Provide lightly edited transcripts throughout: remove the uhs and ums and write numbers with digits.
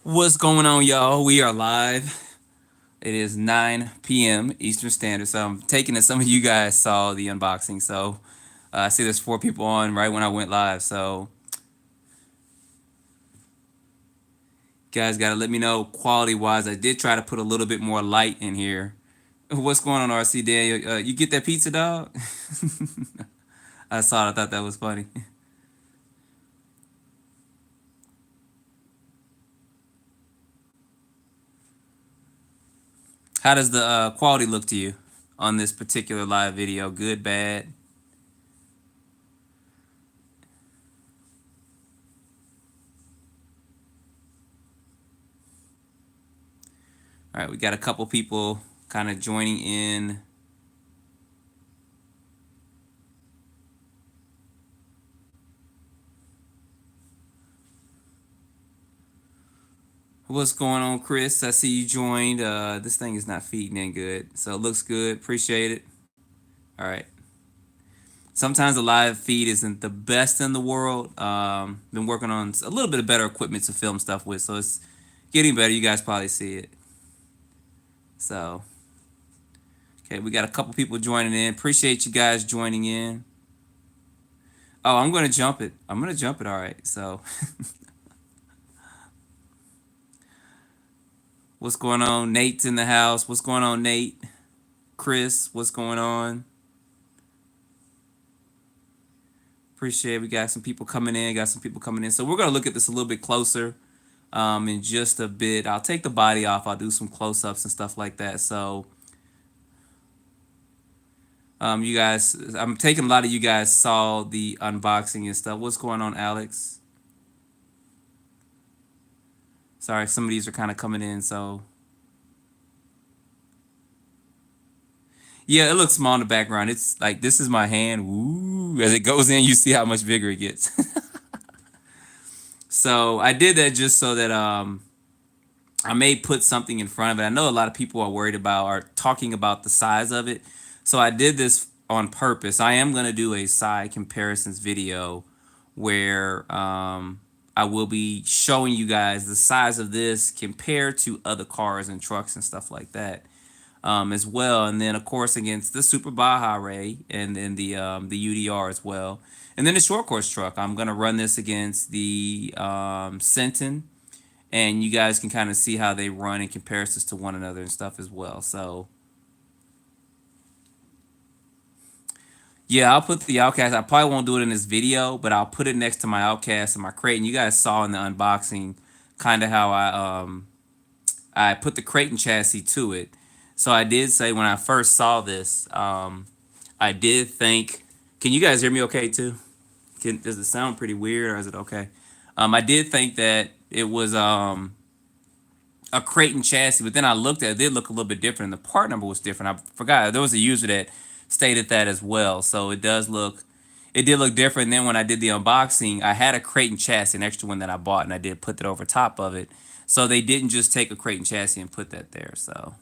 What's going on, y'all? We are live. It is 9 p.m. Eastern Standard. So I'm taking it some of you guys saw the unboxing. So I see there's 4 people on right when I went live. So guys got to let me know quality wise. I did try to put a little bit more light in here. What's going on, RC Daniel? You get that pizza, dog? I saw it. I thought that was funny. How does the quality look to you on this particular live video? Good, bad? All right, we got a couple people kind of joining in. What's going on, Chris? I see you joined. This thing is not feeding in good, so it looks good. Appreciate it. All right. Sometimes the live feed isn't the best in the world. Been working on a little bit of better equipment to film stuff with, so it's getting better. You guys probably see it. So, okay, we got a couple people joining in. Appreciate you guys joining in. Oh, I'm gonna jump it. I'm gonna jump it. All right. So, what's going on? Nate's in the house. What's going on, Nate? Chris, what's going on? Appreciate it. We got some people coming in. Got some people coming in. So we're gonna look at this a little bit closer in just a bit. I'll take the body off. I'll do some close-ups and stuff like that. So you guys, I'm taking a lot of you guys saw the unboxing and stuff. What's going on, Alex? Sorry, some of these are kind of coming in. So yeah, it looks small in the background. It's like this is my hand. Woo! As it goes in, you see how much bigger it gets. So I did that just so that I may put something in front of it. I know a lot of people are talking about the size of it. So I did this on purpose. I am going to do a side comparisons video where I will be showing you guys the size of this compared to other cars and trucks and stuff like that as well. And then, of course, against the Super Baja Ray and then the UDR as well. And then the short course truck, I'm going to run this against the Centon, and you guys can kind of see how they run in comparisons to one another and stuff as well. So yeah, I'll put the Outcast. I probably won't do it in this video, but I'll put it next to my Outcast and my crate. And you guys saw in the unboxing kind of how I put the crate and chassis to it. So I did say when I first saw this, I did think. Can you guys hear me okay too? Does it sound pretty weird or is it okay? I did think that it was a crate and chassis, but then I looked at it, it did look a little bit different. The part number was different. I forgot there was a user that stated that as well. So it did look different. And then when I did the unboxing, I had a crate and chassis, an extra one that I bought, and I did put that over top of it. So they didn't just take a crate and chassis and put that there. So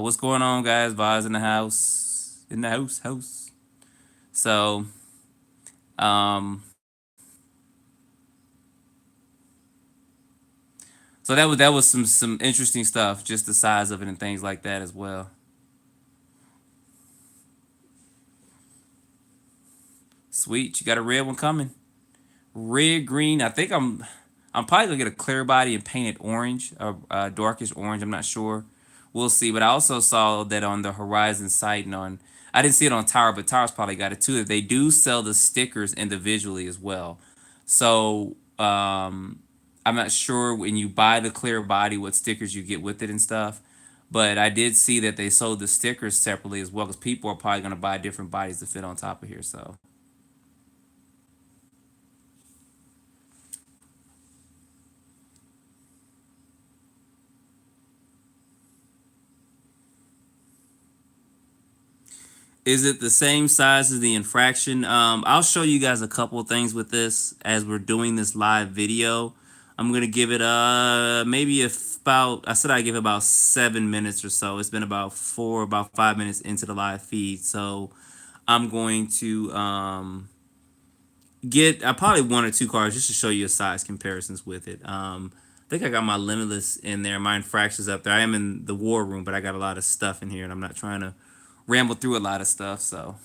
what's going on, guys? Vaz in the house, house. So um, so that was some interesting stuff, just the size of it and things like that as well. Sweet, you got a red one coming. Red, green. I think I'm probably gonna get a clear body and paint it orange or darkish orange. I'm not sure. We'll see. But I also saw that on the Horizon site and on I didn't see it on Tower, but Tower's probably got it too. That they do sell the stickers individually as well. So I'm not sure when you buy the clear body what stickers you get with it and stuff. But I did see that they sold the stickers separately as well because people are probably gonna buy different bodies to fit on top of here. So. Is it the same size as the Infraction? I'll show you guys a couple of things with this as we're doing this live video. I'm gonna give it maybe about I said I give it about 7 minutes or so. It's been about 5 minutes into the live feed, so I'm going to get probably one or two cars just to show you size comparisons with it. I think I got my Limitless in there. My Infraction's up there. I am in the war room, but I got a lot of stuff in here, and I'm not trying to ramble through a lot of stuff. So,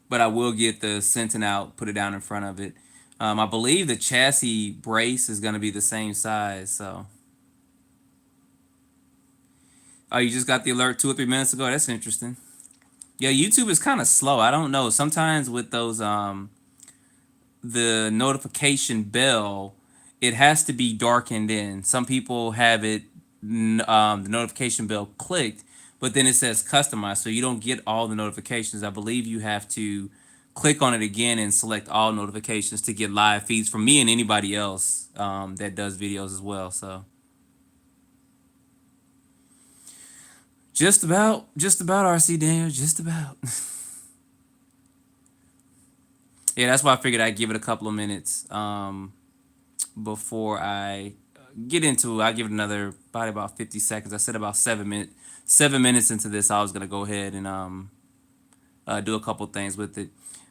but I will get the Sentin out, put it down in front of it. I believe the chassis brace is going to be the same size. So, oh, you just got the alert 2 or 3 minutes ago. That's interesting. Yeah, YouTube is kind of slow. I don't know. Sometimes with those the notification bell, it has to be darkened in. Some people have it the notification bell clicked, but then it says customized, so you don't get all the notifications. I believe you have to click on it again and select all notifications to get live feeds from me and anybody else that does videos as well. So just about RC Daniel, just about. Yeah, that's why I figured I'd give it a couple of minutes before I get into it. I give it another probably about 50 seconds. I said about 7 minutes. 7 minutes into this, I was gonna go ahead and do a couple things with it.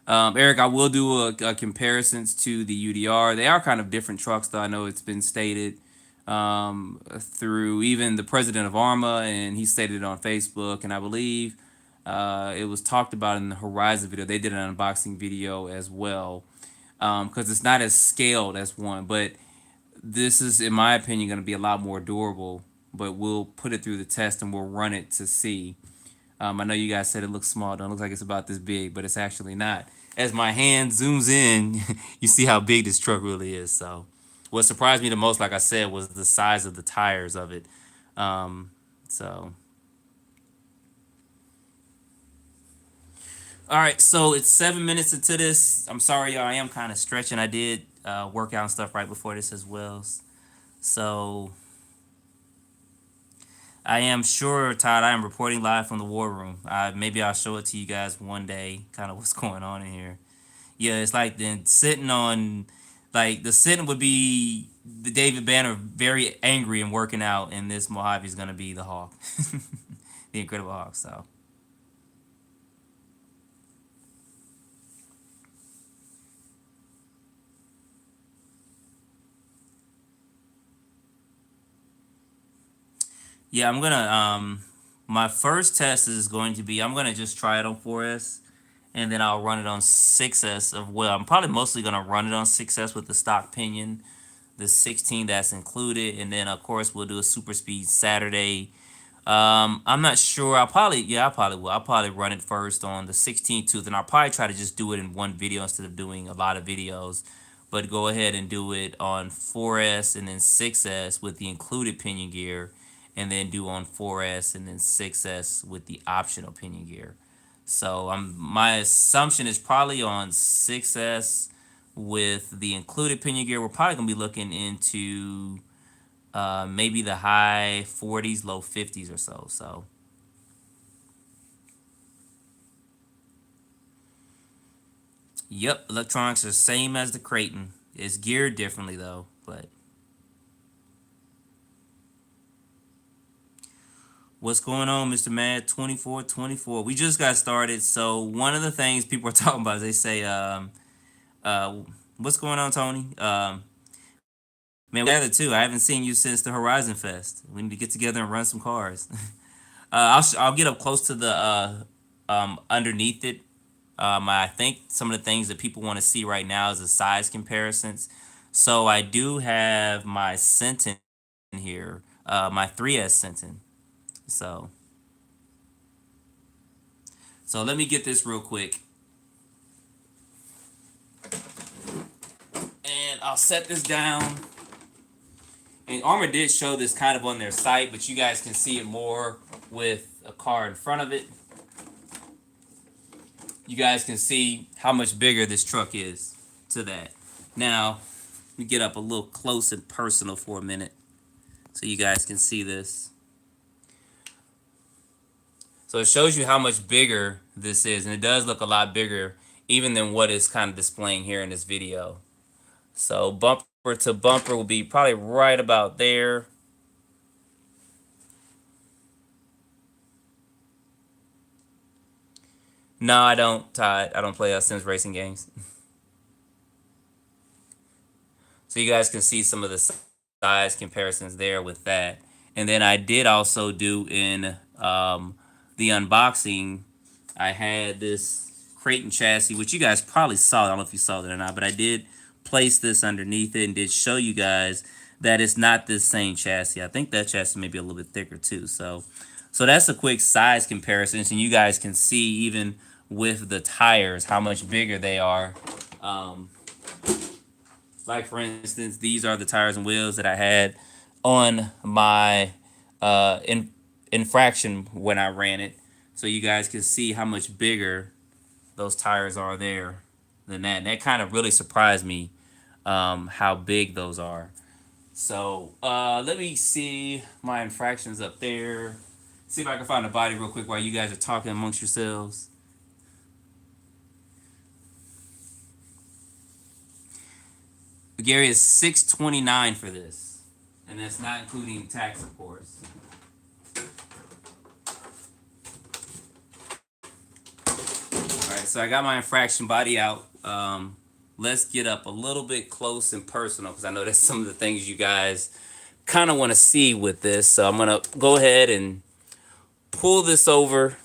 Eric, I will do a comparisons to the UDR. They are kind of different trucks, though. I know it's been stated through even the president of Arrma, and he stated it on Facebook, and I believe it was talked about in the Horizon video. They did an unboxing video as well because it's not as scaled as one, but this is, in my opinion, going to be a lot more durable. But we'll put it through the test and we'll run it to see. I know you guys said it looks small. Don't look like it's about this big, but it's actually not. As my hand zooms in, you see how big this truck really is. So, what surprised me the most, like I said, was the size of the tires of it. Um, so, all right. So it's 7 minutes into this. I'm sorry, y'all. I am kind of stretching. I did work out and stuff right before this as well. So I am sure, Todd, I am reporting live from the war room. Maybe I'll show it to you guys one day, kind of what's going on in here. Yeah, it's like then sitting on, like the sitting would be the David Banner very angry and working out, and this Mojave is gonna be the Hawk, the Incredible Hawk. So yeah, I'm gonna my first test is going to be I'm gonna just try it on 4S, and then I'll run it on 6S of well. I'm probably mostly gonna run it on 6S with the stock pinion, the 16 that's included, and then of course we'll do a super speed Saturday. I'm not sure. I probably will. I'll probably run it first on the 16 tooth, and I'll probably try to just do it in one video instead of doing a lot of videos. But go ahead and do it on 4S and then 6S with the included pinion gear, and then do on 4S and then 6S with the optional pinion gear. So my assumption is probably on 6S with the included pinion gear. We're probably gonna be looking into maybe the high 40s, low 50s or so. So, yep, electronics are same as the Creighton. It's geared differently though. But what's going on, Mr. Mad 2424? We just got started. So one of the things people are talking about is they say, uh, what's going on, Tony? Man, we gathered too. I haven't seen you since the Horizon Fest. We need to get together and run some cars. I'll get up close to the underneath it. I think some of the things that people want to see right now is the size comparisons. So I do have my Sentin here, my 3S Sentin. So so let me get this real quick, and I'll set this down. And Arrma did show this kind of on their site, but you guys can see it more with a car in front of it. You guys can see how much bigger this truck is to that. Now, let me get up a little close and personal for a minute so you guys can see this. So it shows you how much bigger this is, and it does look a lot bigger even than what is kind of displaying here in this video. So bumper to bumper will be probably right about there. No, I don't, Todd. I don't play Sims racing games. So you guys can see some of the size comparisons there with that. And then I did also do in the unboxing, I had this crate and chassis, which you guys probably saw. I don't know if you saw that or not, but I did place this underneath it and did show you guys that it's not this same chassis. I think that chassis may be a little bit thicker too. So that's a quick size comparison, and you guys can see even with the tires how much bigger they are. Um, like for instance, these are the tires and wheels that I had on my infraction when I ran it, so you guys can see how much bigger those tires are there than that. And that kind of really surprised me, how big those are. So let me see my infractions up there. See if I can find a body real quick while you guys are talking amongst yourselves. Gary is 629 for this, and that's not including tax, of course. All right, so I got my infraction body out. Let's get up a little bit close and personal because I know that's some of the things you guys kind of want to see with this. So I'm gonna go ahead and pull this over,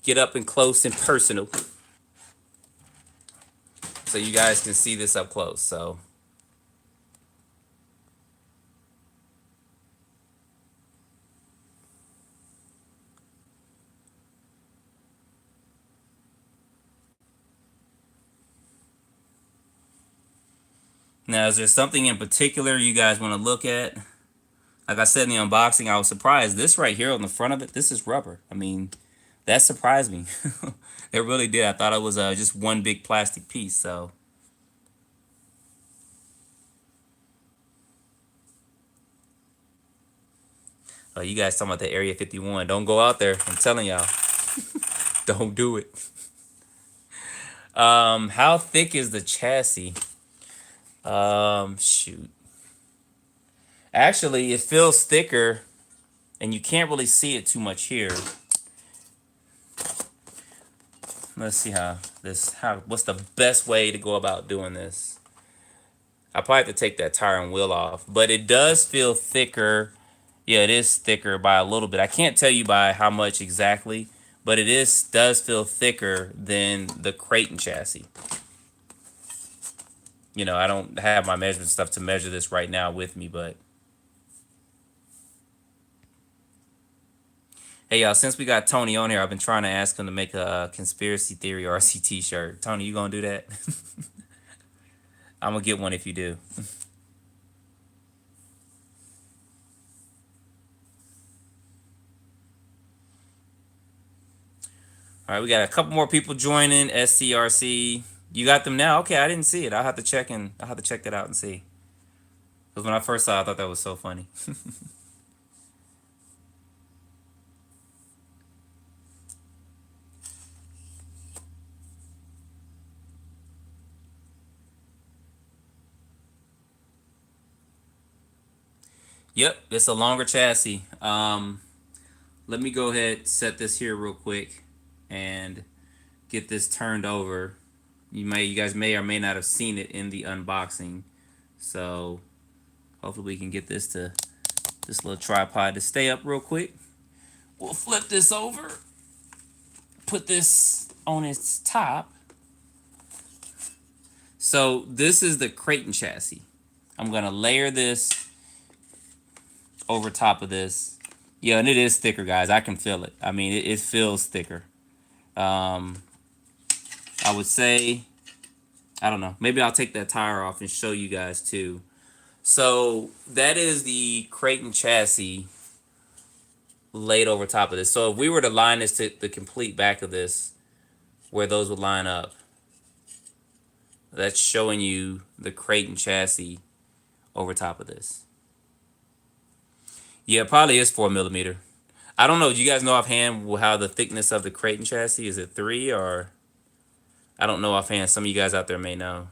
get up and close and personal, so you guys can see this up close. So now, is there something in particular you guys want to look at? Like I said in the unboxing, I was surprised. This right here on the front of it, this is rubber. I mean, that surprised me. It really did. I thought it was just one big plastic piece. So, oh, you guys talking about the Area 51. Don't go out there. I'm telling y'all. Don't do it. How thick is the chassis? Shoot. Actually, it feels thicker, and you can't really see it too much here. Let's see what's the best way to go about doing this. I probably have to take that tire and wheel off, but it does feel thicker. Yeah, it is thicker by a little bit. I can't tell you by how much exactly, but does feel thicker than the Creighton chassis. I don't have my measurement stuff to measure this right now with me, but hey, y'all, since we got Tony on here, I've been trying to ask him to make a conspiracy theory RC t-shirt. Tony, you gonna do that? I'm gonna get one if you do. All right, we got a couple more people joining. SCRC, you got them now? Okay, I didn't see it. I'll have to check that out and see. Because when I first saw it, I thought that was so funny. Yep, it's a longer chassis. Let me go ahead, set this here real quick, and get this turned over. You guys may or may not have seen it in the unboxing. So hopefully we can get this little tripod to stay up real quick. We'll flip this over, put this on its top. So this is the Creighton chassis. I'm gonna layer this over top of this. Yeah, and it is thicker, guys. I can feel it. I mean, it feels thicker. I would say, I don't know. Maybe I'll take that tire off and show you guys too. So that is the Creighton chassis laid over top of this. So if we were to line this to the complete back of this, where those would line up, that's showing you the Creighton chassis over top of this. Yeah, it probably is 4mm. I don't know. Do you guys know offhand how the thickness of the Creighton chassis is? It 3 or? I don't know offhand. Some of you guys out there may know.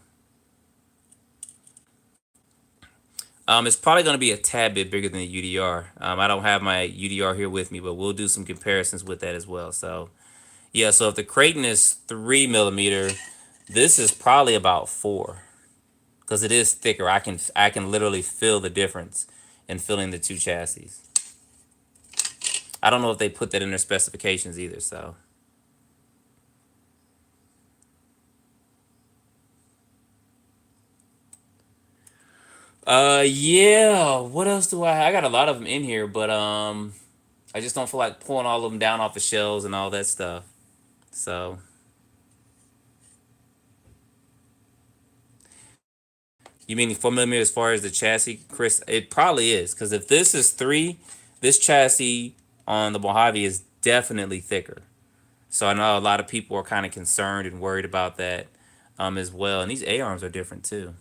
It's probably going to be a tad bit bigger than the UDR. I don't have my UDR here with me, but we'll do some comparisons with that as well. So yeah, so if the Creighton is 3 millimeter, this is probably about 4 because it is thicker. I can literally feel the difference in filling the two chassis. I don't know if they put that in their specifications either. So yeah. What else do I got a lot of them in here, but I just don't feel like pulling all of them down off the shelves and all that stuff. So you mean 4 millimeter as far as the chassis, Chris? It probably is because if this is 3, this chassis on the Mojave is definitely thicker. So I know a lot of people are kind of concerned and worried about that as well. And these A arms are different too.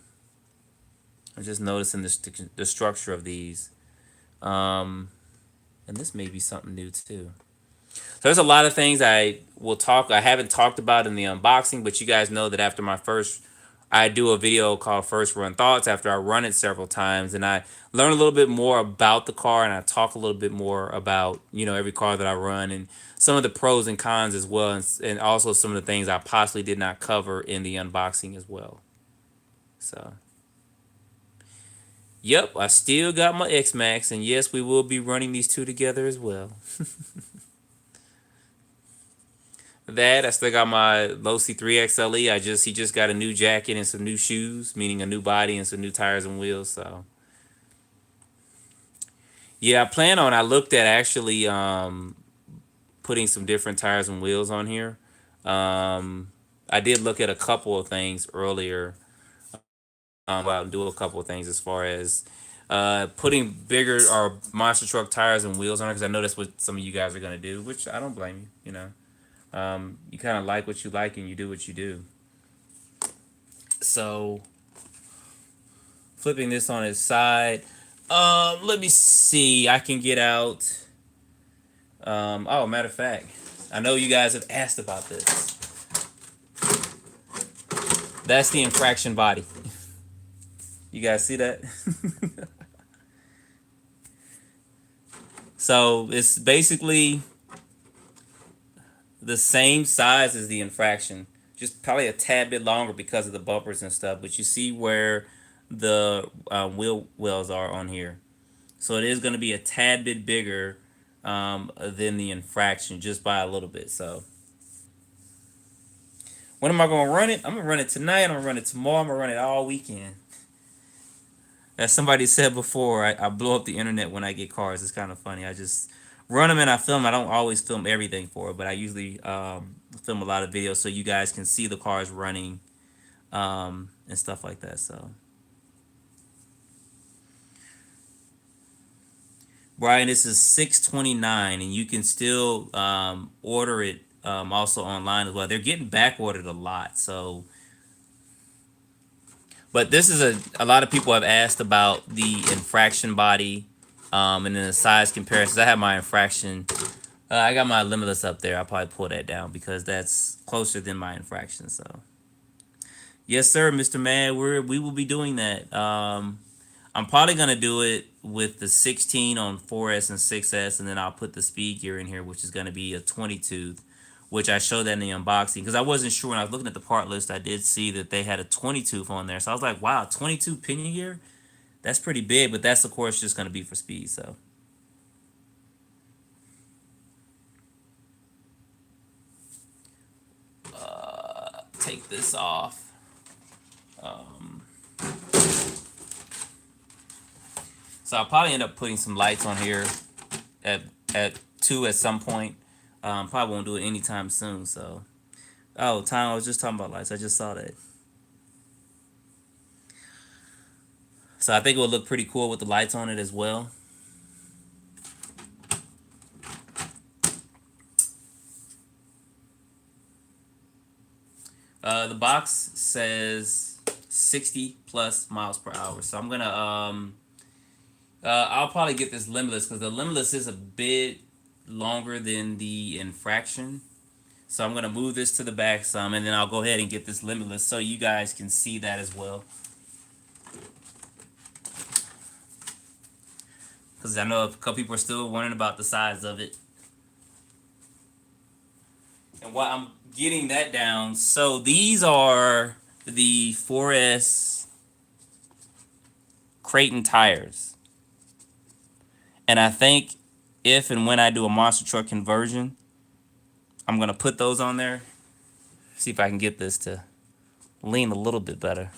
I'm just noticing the structure of these. Um, and this may be something new too. So there's a lot of things I haven't talked about in the unboxing, but you guys know that after I do a video called First Run Thoughts after I run it several times, and I learn a little bit more about the car, and I talk a little bit more about every car that I run and some of the pros and cons as well, and also some of the things I possibly did not cover in the unboxing as well. So yep, I still got my X Max, and yes, we will be running these two together as well. That I still got my low C3 XLE. He just got a new jacket and some new shoes, meaning a new body and some new tires and wheels. So yeah, I looked at actually putting some different tires and wheels on here. I did look at a couple of things earlier. Go out and do a couple of things as far as putting bigger or monster truck tires and wheels on it because I know that's what some of you guys are gonna do, which I don't blame you. You kind of like what you like and you do what you do. So flipping this on its side. Let me see. I can get out. Matter of fact, I know you guys have asked about this. That's the Infraction body. You guys see that? So it's basically the same size as the Infraction, just probably a tad bit longer because of the bumpers and stuff. But you see where the wheel wells are on here. So it is going to be a tad bit bigger than the Infraction, just by a little bit. So when am I going to run it? I'm going to run it tonight. I'm going to run it tomorrow. I'm going to run it all weekend. As somebody said before, I blow up the internet when I get cars. It's kind of funny. I just run them and I film. I don't always film everything for it, but I usually film a lot of videos so you guys can see the cars running and stuff like that. So, Brian, this is 629, and you can still order it also online as well. They're getting back ordered a lot, so. But this is a lot of people have asked about the Infraction body, and then the size comparisons. I have my Infraction. I got my Limitless up there. I'll probably pull that down because that's closer than my Infraction. So, yes, sir, Mr. Man, we will be doing that. I'm probably gonna do it with the 16 on 4S and 6S, and then I'll put the speed gear in here, which is gonna be a 20 tooth, which I showed that in the unboxing because I wasn't sure when I was looking at the part list. I did see that they had a 20 tooth on there, so I was like, wow, 22 pinion gear, that's pretty big. But that's of course just gonna be for speed. So. Take this off. Um, so I'll probably end up putting some lights on here at at 2 at some point. Probably won't do it anytime soon. So, oh, time I was just talking about lights. I just saw that. So I think it will look pretty cool with the lights on it as well. The box says 60 plus miles per hour. So I'm gonna I'll probably get this Limitless because the Limitless is a bit longer than the Infraction. So I'm gonna move this to the back some, and then I'll go ahead and get this Limitless so you guys can see that as well. because I know a couple people are still wondering about the size of it. And while I'm getting that down, so these are the 4S Creighton tires. And I think if and when I do a monster truck conversion, I'm going to put those on there. See if I can get this to lean a little bit better.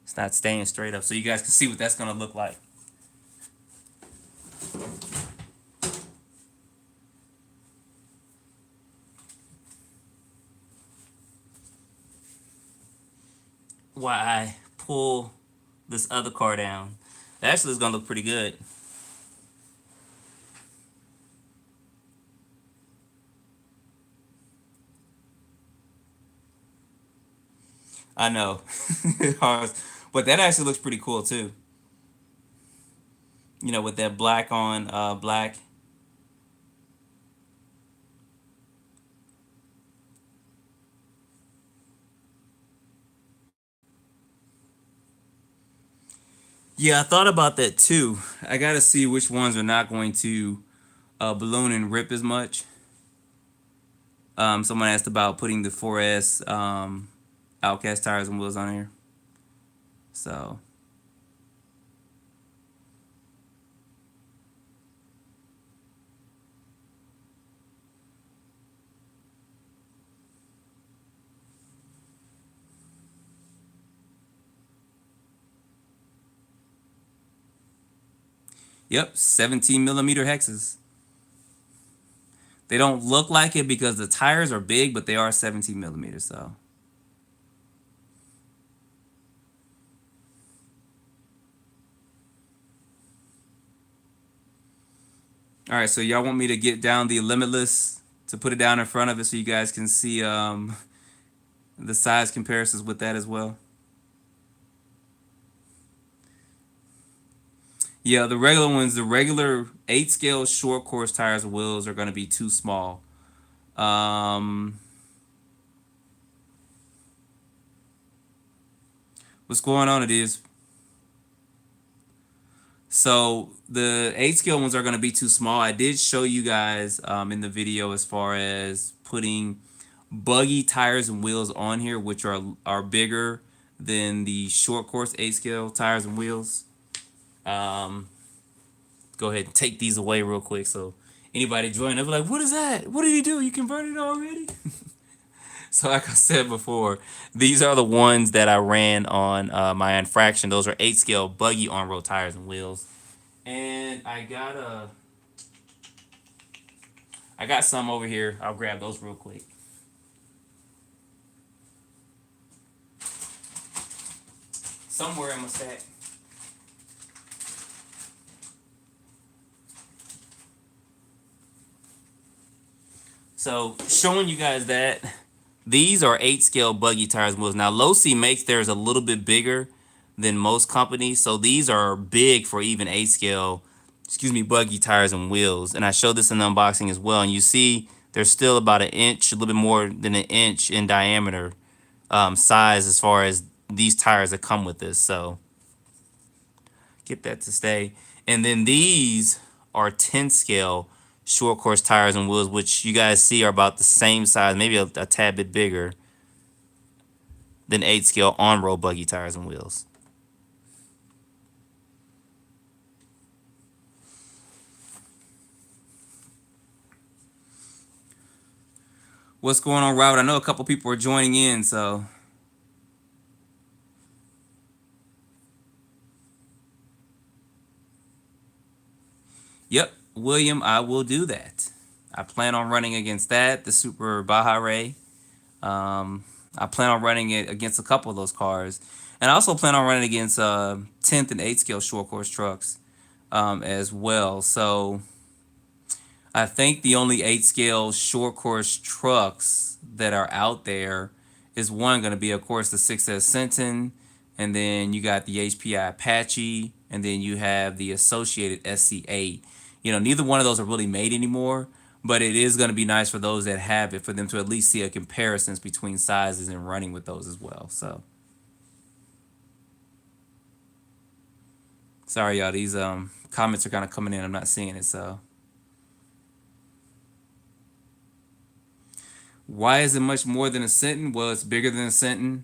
It's not staying straight up, so you guys can see what that's going to look like. While I pull this other car down, actually it's going to look pretty good. I know. But that actually looks pretty cool too. You know, with that black on black. Yeah, I thought about that too. I got to see which ones are not going to balloon and rip as much. Someone asked about putting the 4S Outcast tires and wheels on here. So, yep, 17 millimeter hexes. They don't look like it because the tires are big, but they are 17 millimeters. So, all right. So y'all want me to get down the Limitless to put it down in front of it so you guys can see the size comparisons with that as well. Yeah, the regular ones, the regular 8 scale short course tires and wheels are going to be too small. What's going on? It is. So the 8 scale ones are going to be too small. I did show you guys in the video as far as putting buggy tires and wheels on here, which are bigger than the short course 8 scale tires and wheels. Go ahead and take these away real quick so anybody join, they'll be like, what is that? What did he do? You converted it already? So like I said before, these are the ones that I ran on my Infraction. Those are 8 scale buggy on-road tires and wheels. And I got some over here. I'll grab those real quick. Somewhere in my stack. So showing you guys that these are 8 scale buggy tires and wheels. Now Losi makes theirs a little bit bigger than most companies, so these are big for even 8 scale, buggy tires and wheels. And I showed this in the unboxing as well, and you see they're still about an inch, a little bit more than an inch in diameter size as far as these tires that come with this. So get that to stay. And then these are 10 scale short course tires and wheels, which you guys see are about the same size, maybe a tad bit bigger than 8 scale on-road buggy tires and wheels. What's going on, Robert? I know a couple people are joining in, so. Yep, William, I will do that. I plan on running against that, the Super Baja Ray. I plan on running it against a couple of those cars. And I also plan on running against 10th and 8 scale short course trucks as well. So I think the only 8 scale short course trucks that are out there is one going to be, of course, the 6S Centon, and then you got the HPI Apache, and then you have the associated SC8. You know, neither one of those are really made anymore, but it is going to be nice for those that have it, for them to at least see a comparisons between sizes and running with those as well. So Sorry, y'all. These comments are kind of coming in. I'm not seeing it. So, why is it much more than a sentence? Well, it's bigger than a sentence.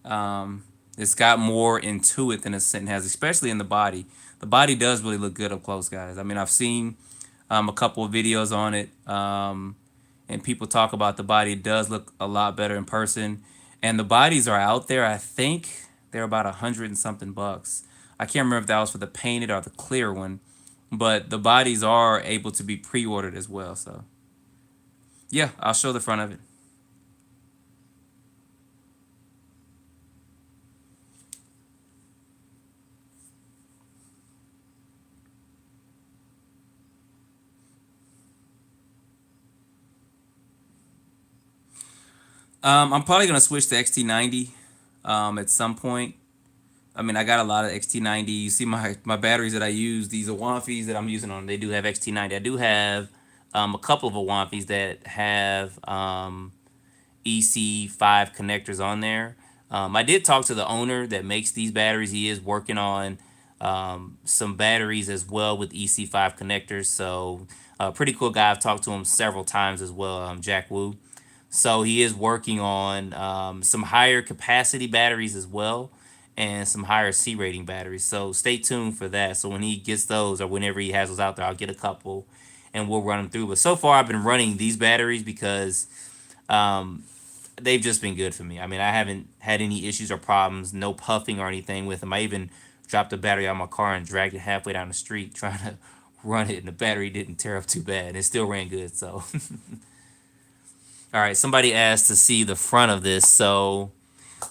Um, it's got more into it than a sentence has, especially in the body. The body does really look good up close, guys. I mean, I've seen a couple of videos on it, and people talk about the body. It does look a lot better in person, and the bodies are out there. I think they're about 100 and something bucks. I can't remember if that was for the painted or the clear one, but the bodies are able to be pre-ordered as well. So yeah, I'll show the front of it. I'm probably gonna switch to XT90 at some point. I mean, I got a lot of XT90. You see my batteries that I use. These Awamfis that I'm using on. They do have XT90. I do have a couple of Awamfis that have EC5 connectors on there. I did talk to the owner that makes these batteries. He is working on some batteries as well with EC5 connectors. So, pretty cool guy. I've talked to him several times as well, Jack Wu. So he is working on some higher capacity batteries as well, and some higher C rating batteries. So stay tuned for that. So when he gets those, or whenever he has those out there, I'll get a couple and we'll run them through. But so far, I've been running these batteries because um, they've just been good for me. I mean, I haven't had any issues or problems, no puffing or anything with them. I even dropped a battery out of my car and dragged it halfway down the street trying to run it, and the battery didn't tear up too bad. And it still ran good. So, all right, somebody asked to see the front of this. So,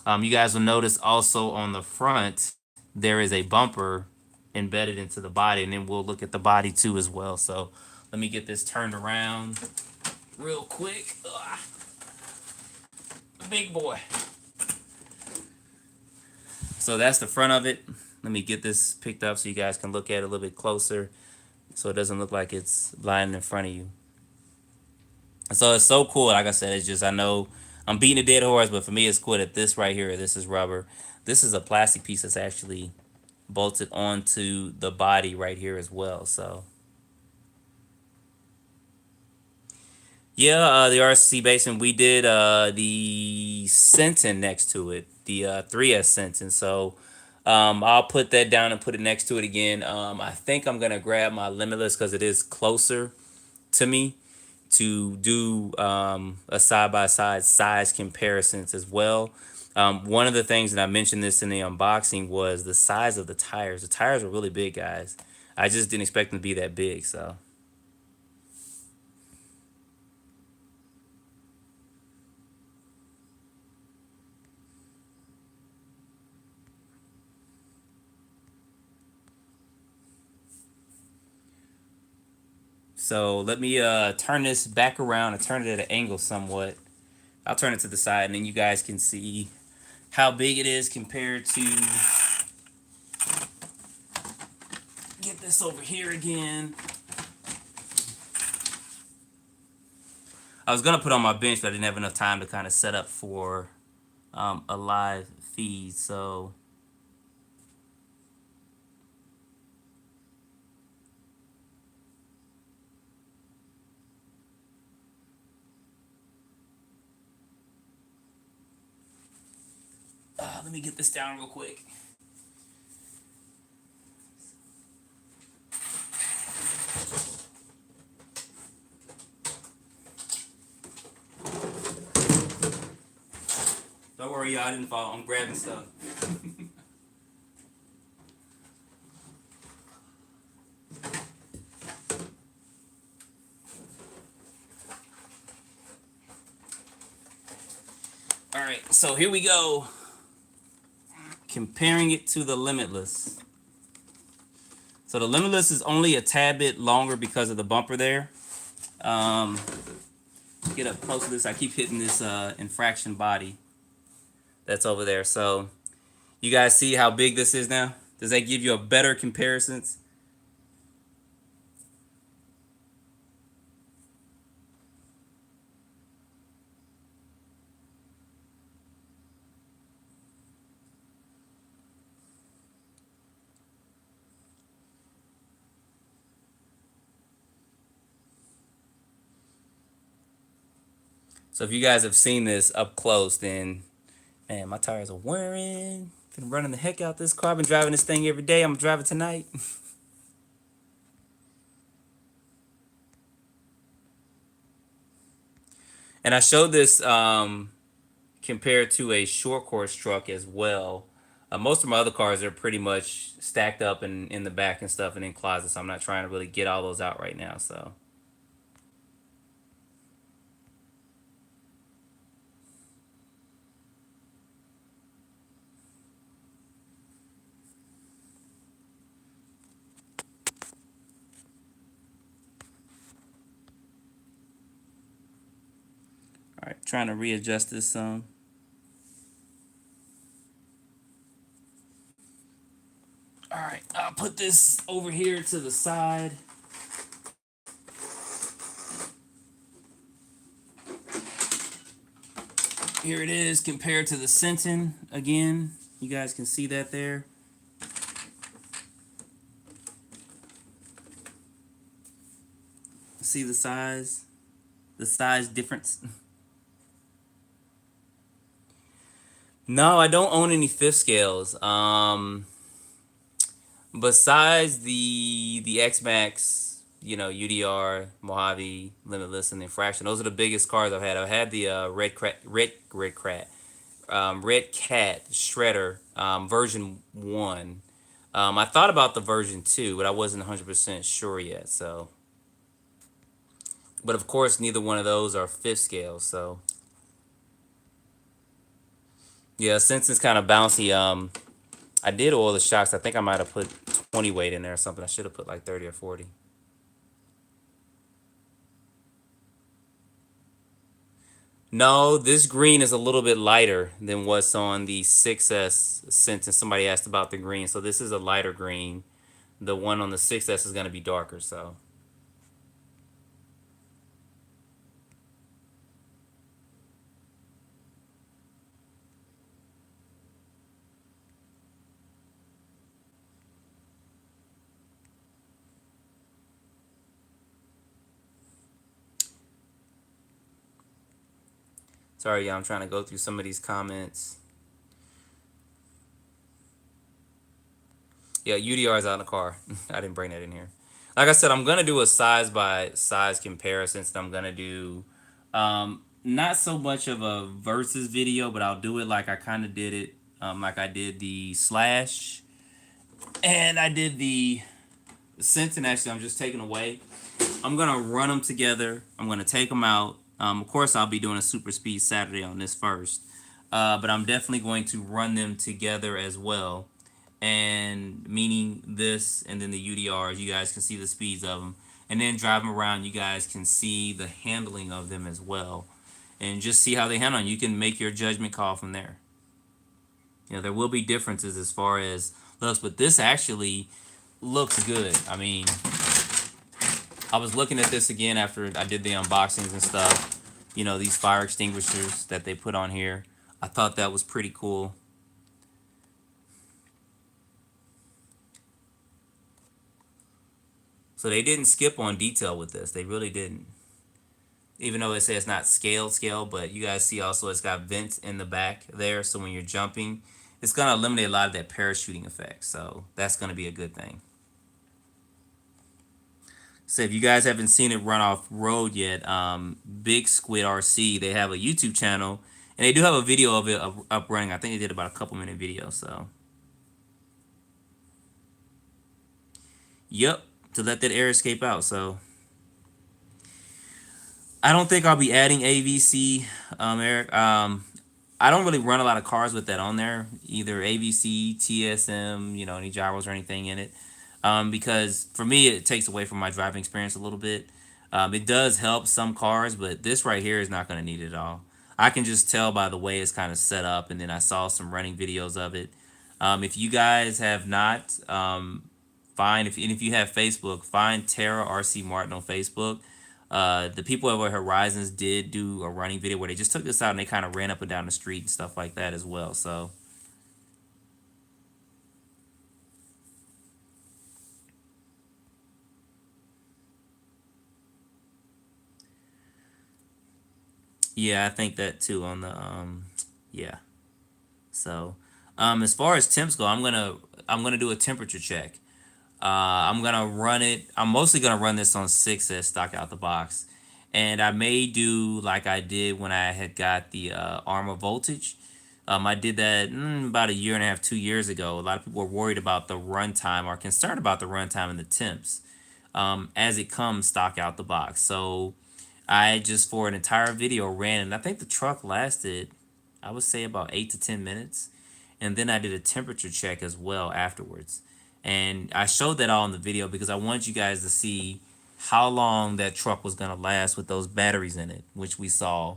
you guys will notice also on the front, there is a bumper embedded into the body, and then we'll look at the body too as well. So, let me get this turned around real quick. Ugh, big boy. So that's the front of it. Let me get this picked up so you guys can look at it a little bit closer so it doesn't look like it's lying in front of you. So it's so cool. Like I said, it's just, I know I'm beating a dead horse, but for me, it's cool that this right here, this is rubber. This is a plastic piece that's actually bolted onto the body right here as well. So yeah, the RC Basin, we did the Sentin next to it, the 3S Sentin. So I'll put that down and put it next to it again. I think I'm gonna grab my Limitless because it is closer to me to do a side by side size comparisons as well. One of the things that I mentioned this in the unboxing was the size of the tires. The tires are really big, guys. I just didn't expect them to be that big. So let me turn this back around and turn it at an angle somewhat. I'll turn it to the side, and then you guys can see how big it is compared to, get this over here again. I was gonna put on my bench, but I didn't have enough time to kind of set up for a live feed. So let me get this down real quick. Don't worry, y'all, I didn't fall. I'm grabbing stuff. All right, so here we go. Comparing it to the Limitless. So the Limitless is only a tad bit longer because of the bumper there. Um, get up close to this. I keep hitting this Infraction body that's over there. So you guys see how big this is now? Does that give you a better comparisons? So if you guys have seen this up close, then man, my tires are wearing. Been running the heck out this car. I've been driving this thing every day. I'm driving tonight. And I showed this compared to a short course truck as well. Most of my other cars are pretty much stacked up in the back and stuff and in closets. So I'm not trying to really get all those out right now. So all right, trying to readjust this some. All right, I'll put this over here to the side. Here it is compared to the Sentin again. You guys can see that there. See the size difference. No, I don't own any fifth scales. Besides the X Max, you know, UDR, Mojave, Limitless, and Infraction. Those are the biggest cars I've had. I've had the Red Cat Shredder version 1. I thought about the version 2, but I wasn't 100% sure yet. So, but of course, neither one of those are fifth scale. So, yeah, since it's kind of bouncy, I did oil the shocks. I think I might have put 20 weight in there or something. I should have put like 30 or 40. No, this green is a little bit lighter than what's on the 6S since somebody asked about the green. So this is a lighter green. The one on the 6S is going to be darker. So sorry, yeah, I'm trying to go through some of these comments. Yeah, UDR is out in the car. I didn't bring that in here. Like I said, I'm gonna do a size by size comparison. So I'm gonna do not so much of a versus video, but I'll do it like I kind of did it, like I did the Slash and I did the Sentin. Actually, I'm just taking away. I'm gonna run them together. I'm gonna take them out. Of course, I'll be doing a super speed Saturday on this first, but I'm definitely going to run them together as well. And meaning this and then the UDRs, you guys can see the speeds of them. And then drive them around, you guys can see the handling of them as well. And just see how they handle. You can make your judgment call from there. You know, there will be differences as far as looks, but this actually looks good. I mean, I was looking at this again after I did the unboxings and stuff. You know, these fire extinguishers that they put on here. I thought that was pretty cool. So they didn't skip on detail with this. They really didn't. Even though it says it's not scale, but you guys see also it's got vents in the back there. So when you're jumping, it's going to eliminate a lot of that parachuting effect. So that's going to be a good thing. So if you guys haven't seen it run off road yet, Big Squid RC, they have a YouTube channel. And they do have a video of it up running. I think they did about a couple minute video. So, yep, to let that air escape out. So I don't think I'll be adding AVC, Eric. I don't really run a lot of cars with that on there, either AVC, TSM, you know, any gyros or anything in it, because for me it takes away from my driving experience a little bit. It does help some cars, but this right here is not going to need it at all. I can just tell by the way it's kind of set up, and then I saw some running videos of it. If you guys have not, find if you have Facebook, find Tara RC Martin on Facebook. The people over at Horizons did do a running video where they just took this out and they kind of ran up and down the street and stuff like that as well. So Yeah, I think that too on the yeah. So as far as temps go, I'm gonna do a temperature check. I'm gonna run it. I'm mostly gonna run this on 6S stock out the box, and I may do like I did when I had got the Arrma voltage. I did that about a year and a half, 2 years ago. A lot of people were worried about the runtime or concerned about the runtime and the temps as it comes stock out the box. So I just for an entire video ran, and I think the truck lasted, I would say about 8 to 10 minutes, and then I did a temperature check as well afterwards. And I showed that all in the video because I wanted you guys to see how long that truck was gonna last with those batteries in it, which we saw,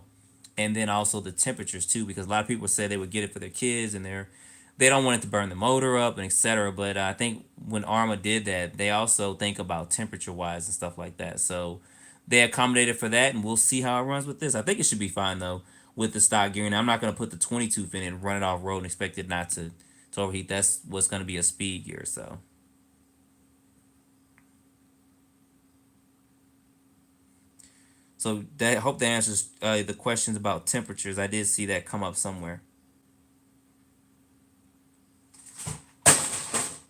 and then also the temperatures too, because a lot of people say they would get it for their kids and they don't want it to burn the motor up and etc. But I think when Arrma did that, they also think about temperature wise and stuff like that. So they accommodated for that, and we'll see how it runs with this. I think it should be fine though with the stock gearing. I'm not gonna put the 20 tooth in it and run it off road and expect it not to overheat. That's what's gonna be a speed gear. So that hope that answers the questions about temperatures. I did see that come up somewhere.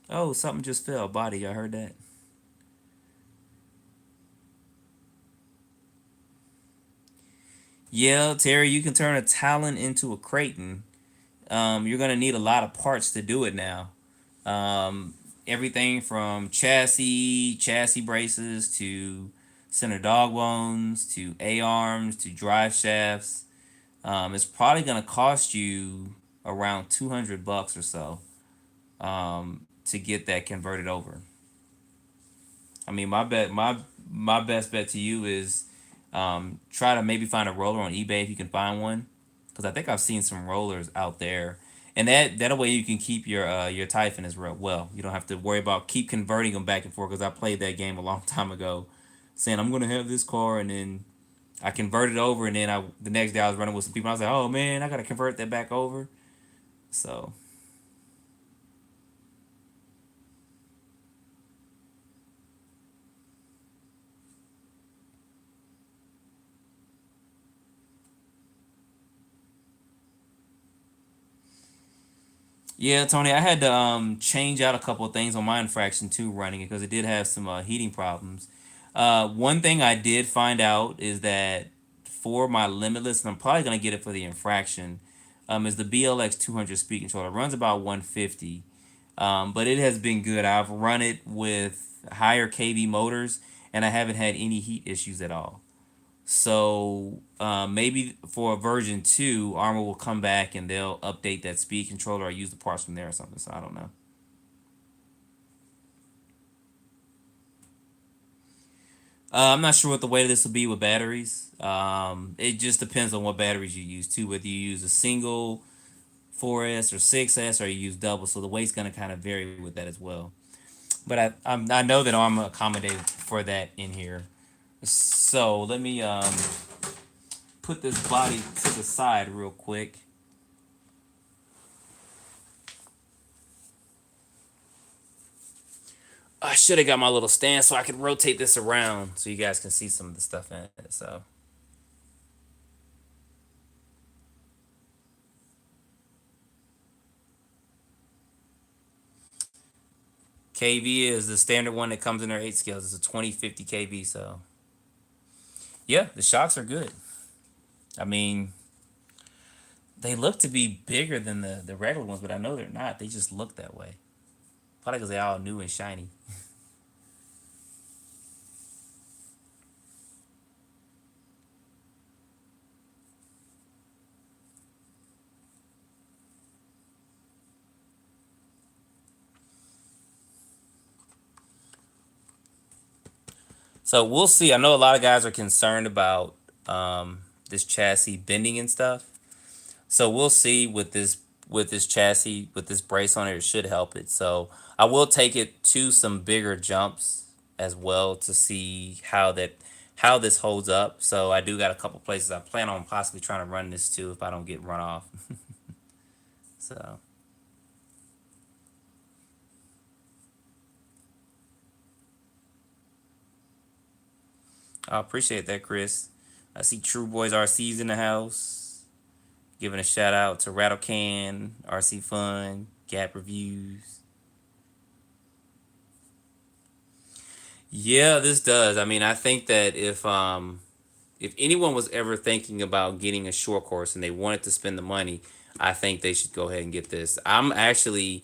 Oh, something just fell. Body, I heard that. Yeah, Terry, you can turn a Talon into a Creighton. You're gonna need a lot of parts to do it now. Um, Everything from chassis braces to center dog bones to A arms to drive shafts. It's probably gonna cost you around $200 or so to get that converted over. I mean, my best bet to you is try to maybe find a roller on eBay if you can find one, because I think I've seen some rollers out there, and that way you can keep your Typhon as well. You don't have to worry about keep converting them back and forth. Because I played that game a long time ago, saying I'm gonna have this car, and then I converted over, and then the next day I was running with some people. I was like, oh man, I gotta convert that back over. So yeah, Tony, I had to change out a couple of things on my infraction too running it because it did have some heating problems. One thing I did find out is that for my limitless, and I'm probably gonna get it for the infraction, is the BLX 200 speed controller. It runs about 150, but it has been good. I've run it with higher kV motors, and I haven't had any heat issues at all. So maybe for version 2, Arrma will come back and they'll update that speed controller or use the parts from there or something. So I don't know. I'm not sure what the weight of this will be with batteries. It just depends on what batteries you use too. Whether you use a single 4S or 6S or you use double. So the weight's going to kind of vary with that as well. But I know that I'm accommodated for that in here. So let me put this body to the side real quick. I should have got my little stand so I could rotate this around so you guys can see some of the stuff in it. So KV is the standard one that comes in their 8 scales. It's a 2050 KV. So yeah, the shocks are good. I mean, they look to be bigger than the regular ones, but I know they're not. They just look that way. Probably because they're all new and shiny. So we'll see. I know a lot of guys are concerned about this chassis bending and stuff. So we'll see with this chassis with this brace on it. It should help it. So I will take it to some bigger jumps as well to see how this holds up. So I do got a couple places I plan on possibly trying to run this to if I don't get run off. So I appreciate that, Chris. I see True Boys RC's in the house. Giving a shout out to Rattle Can, RC Fun, Gap Reviews. Yeah, this does. I mean, I think that if anyone was ever thinking about getting a short course and they wanted to spend the money, I think they should go ahead and get this. I'm actually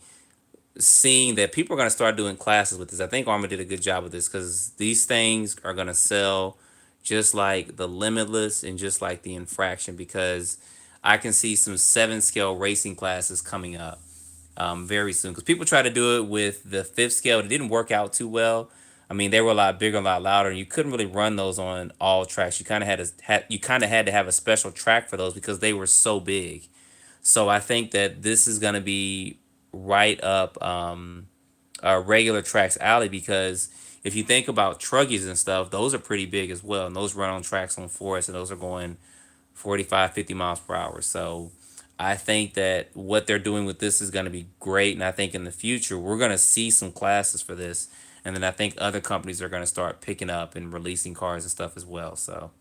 seeing that people are going to start doing classes with this. I think Arrma did a good job with this because these things are going to sell just like the Limitless and just like the Infraction, because I can see some 7 scale racing classes coming up very soon, because people try to do it with the 5th scale. It didn't work out too well. I mean, they were a lot bigger, a lot louder, and you couldn't really run those on all tracks. You kind of had to have a special track for those because they were so big. So I think that this is going to be right up regular tracks alley, because if you think about truggies and stuff, those are pretty big as well, and those run on tracks on forest, and those are going 45, 50 miles per hour. So I think that what they're doing with this is going to be great, and I think in the future we're going to see some classes for this, and then I think other companies are going to start picking up and releasing cars and stuff as well. So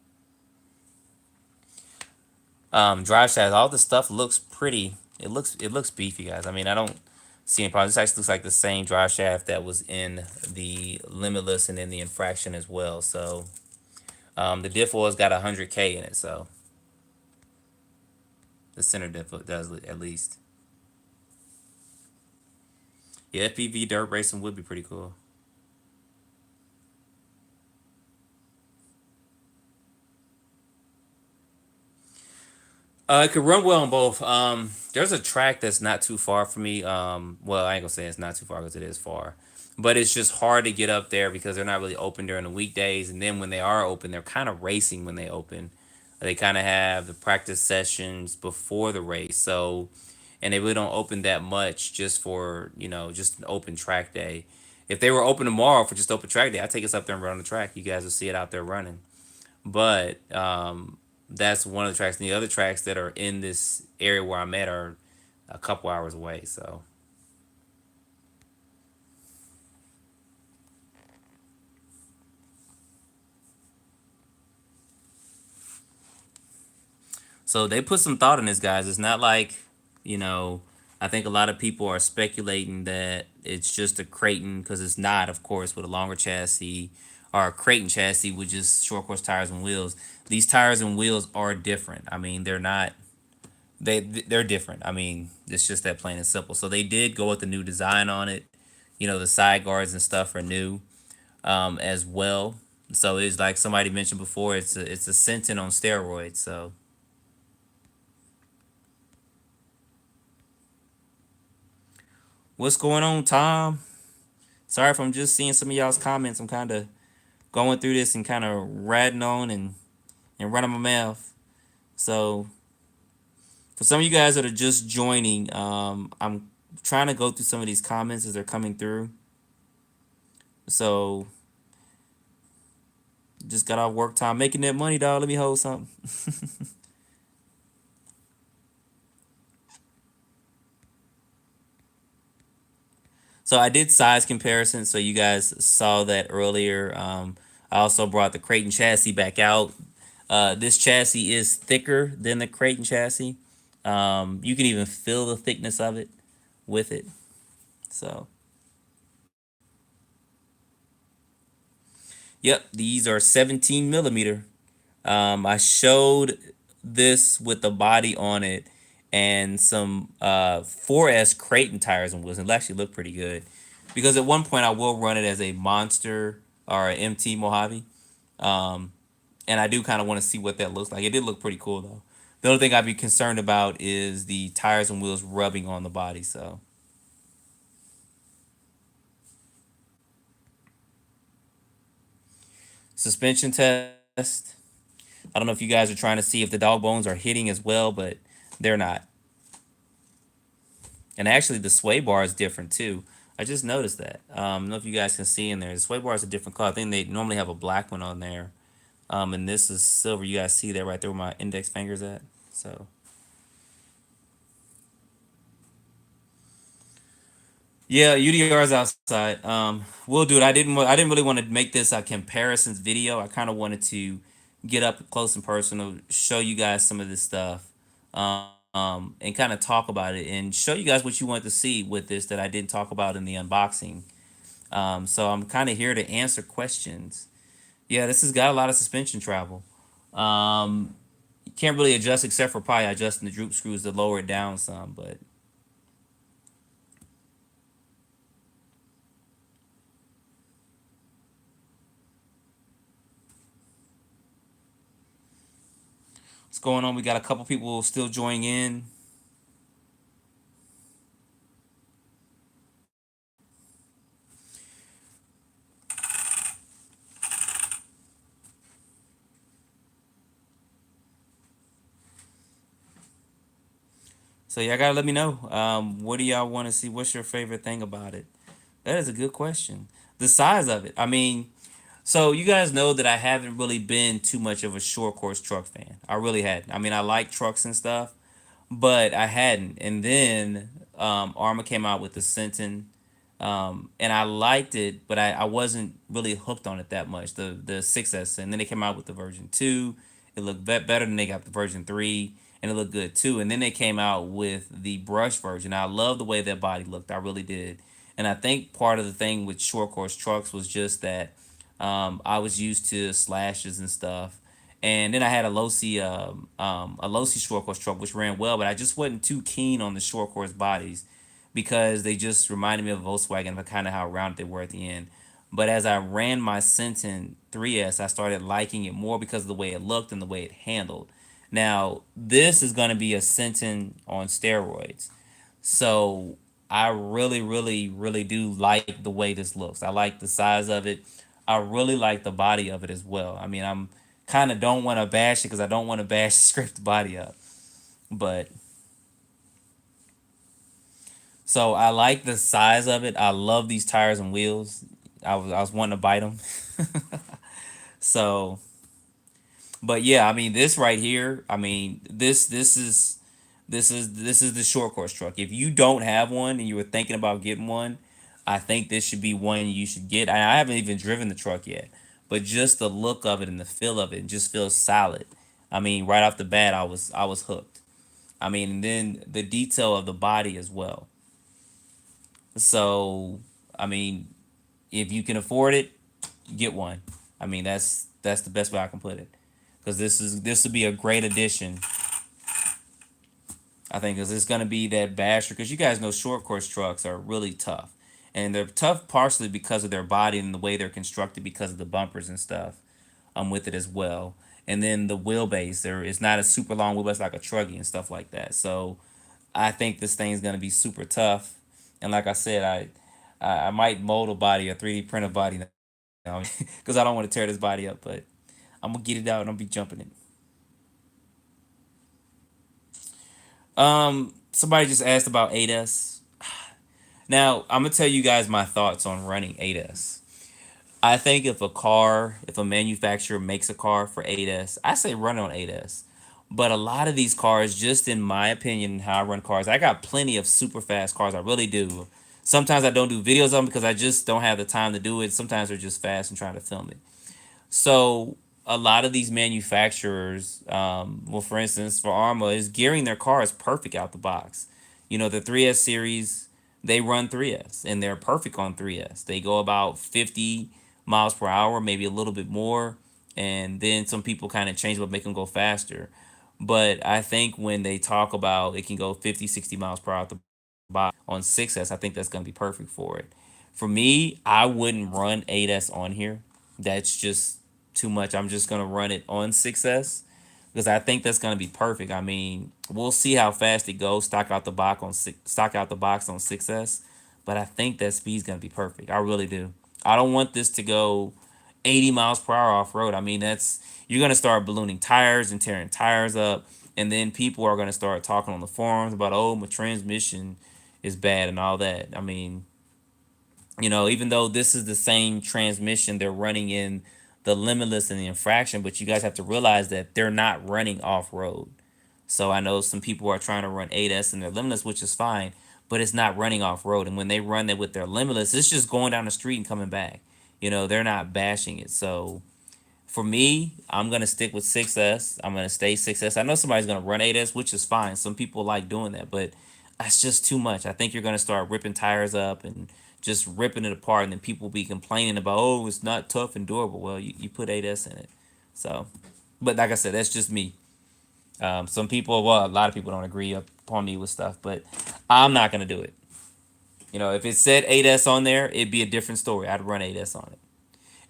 drive shafts, all this stuff looks pretty. It looks beefy, guys. I mean, I don't see any problems. This actually looks like the same drive shaft that was in the Limitless and in the Infraction as well. So the diff oil's got 100K in it, so the center diff does at least. Yeah, FPV dirt racing would be pretty cool. It could run well on both. There's a track that's not too far from me. Well, I ain't gonna say it's not too far because it is far, but it's just hard to get up there because they're not really open during the weekdays. And then when they are open, they're kind of racing when they open. They kind of have the practice sessions before the race, so and they really don't open that much just for just an open track day. If they were open tomorrow for just open track day, I'd take us up there and run on the track. You guys will see it out there running. But that's one of the tracks. And the other tracks that are in this area where I'm at are a couple hours away. So they put some thought in this, guys. It's not like, you know, I think a lot of people are speculating that it's just a Creighton, because it's not, of course, with a longer chassis, or a Creighton chassis with just short course tires and wheels. These tires and wheels are different. I mean, they're not they're different. I mean, it's just that plain and simple. So they did go with the new design on it. The side guards and stuff are new as well. So it's like somebody mentioned before. It's a Sentin on steroids. So what's going on, Tom? Sorry if I'm just seeing some of y'all's comments. I'm kind of going through this and kind of ratting on and running my mouth. So for some of you guys that are just joining, I'm trying to go through some of these comments as they're coming through. So just got off work time, making that money, dog. Let me hold something. So I did size comparison, so you guys saw that earlier. I also brought the Creighton chassis back out. This chassis is thicker than the Creighton chassis. You can even feel the thickness of it with it. So, yep, these are 17 millimeter. I showed this with the body on it and some 4S Creighton tires and wheels. It actually looked pretty good, because at one point I will run it as a Monster or an MT Mojave. Um, and I do kind of want to see what that looks like. It did look pretty cool though. The only thing I'd be concerned about is the tires and wheels rubbing on the body. So suspension test. I don't know if you guys are trying to see if the dog bones are hitting as well, but they're not. And actually, the sway bar is different too. I just noticed that. I don't know if you guys can see in there. The sway bar is a different color. I think they normally have a black one on there. And this is silver. You guys see that right there where my index finger's at. So yeah, UDR's outside. We'll do it. I didn't really want to make this a comparisons video. I kind of wanted to get up close and personal, show you guys some of this stuff, and kind of talk about it and show you guys what you want to see with this that I didn't talk about in the unboxing. So I'm kind of here to answer questions. Yeah, this has got a lot of suspension travel. You can't really adjust except for probably adjusting the droop screws to lower it down some, but what's going on? We got a couple people still joining in. So y'all gotta let me know. What do y'all want to see? What's your favorite thing about it? That is a good question. The size of it. I mean, so you guys know that I haven't really been too much of a short course truck fan. I really hadn't. I mean, I like trucks and stuff, but I hadn't. And then Arrma came out with the Sentin, and I liked it, but I wasn't really hooked on it that much. The 6S, and then they came out with the version 2. It looked better than they got the version 3, and it looked good too. And then they came out with the brush version. I love the way that body looked. I really did. And I think part of the thing with short course trucks was just that I was used to slashes and stuff. And then I had a low C short course truck, which ran well, but I just wasn't too keen on the short course bodies because they just reminded me of Volkswagen, but kind of how rounded they were at the end. But as I ran my Sentin 3S, I started liking it more because of the way it looked and the way it handled. Now, this is going to be a Sentin on steroids. So I really, really, really do like the way this looks. I like the size of it. I really like the body of it as well. I mean, I'm kind of don't want to bash it because I don't want to bash scrape the body up. But so I like the size of it. I love these tires and wheels. I was wanting to bite them. So, but yeah, I mean this right here. I mean this is the short course truck. If you don't have one and you were thinking about getting one, I think this should be one you should get. I haven't even driven the truck yet, but just the look of it and the feel of it just feels solid. I mean, right off the bat, I was hooked. I mean, and then the detail of the body as well. So, I mean, if you can afford it, get one. I mean, that's the best way I can put it, because this would be a great addition. I think because it's gonna be that basher. Because you guys know short course trucks are really tough, and they're tough partially because of their body and the way they're constructed because of the bumpers and stuff. With it as well. And then the wheelbase, there is not a super long wheelbase like a truggy and stuff like that. So I think this thing's gonna be super tough. And like I said, I might mold a body or 3D print a body now because I don't want to tear this body up, but I'm gonna get it out and I'll be jumping it. Somebody just asked about 8S. Now I'm gonna tell you guys my thoughts on running 8S. I think if a manufacturer makes a car for 8S, I say run on 8S. But a lot of these cars, just in my opinion, how I run cars, I got plenty of super fast cars. I really do. Sometimes I don't do videos of them because I just don't have the time to do it. Sometimes they're just fast and trying to film it. So a lot of these manufacturers, well, for instance, for Arrma, is gearing their cars perfect out the box. You know, the 3S series, they run 3S and they're perfect on 3S. They go about 50 miles per hour, maybe a little bit more. And then some people kind of change what make them go faster. But I think when they talk about it can go 50, 60 miles per hour out the box on 6S, I think that's going to be perfect for it. For me, I wouldn't run 8S on here. That's just too much. I'm just gonna run it on 6S because I think that's gonna be perfect. I mean, we'll see how fast it goes. Stock out the box on 6S, but I think that speed's gonna be perfect. I really do. I don't want this to go 80 miles per hour off road. I mean, that's you're gonna start ballooning tires and tearing tires up, and then people are gonna start talking on the forums about, oh, my transmission is bad and all that. I mean, even though this is the same transmission they're running in the Limitless and the Infraction, but you guys have to realize that they're not running off road. So I know some people are trying to run 8S in their Limitless, which is fine, but it's not running off road. And when they run it with their Limitless, it's just going down the street and coming back. They're not bashing it. So For me, I'm gonna stick with 6S. I'm gonna stay 6S. I know somebody's gonna run 8S, which is fine. Some people like doing that, but that's just too much. I think you're gonna start ripping tires up and just ripping it apart, and then people be complaining about, oh, it's not tough and durable. Well, you put 8S in it, so. But like I said, that's just me. Some people, well, a lot of people don't agree upon me with stuff, but I'm not gonna do it. If it said 8S on there, it'd be a different story. I'd run 8S on it.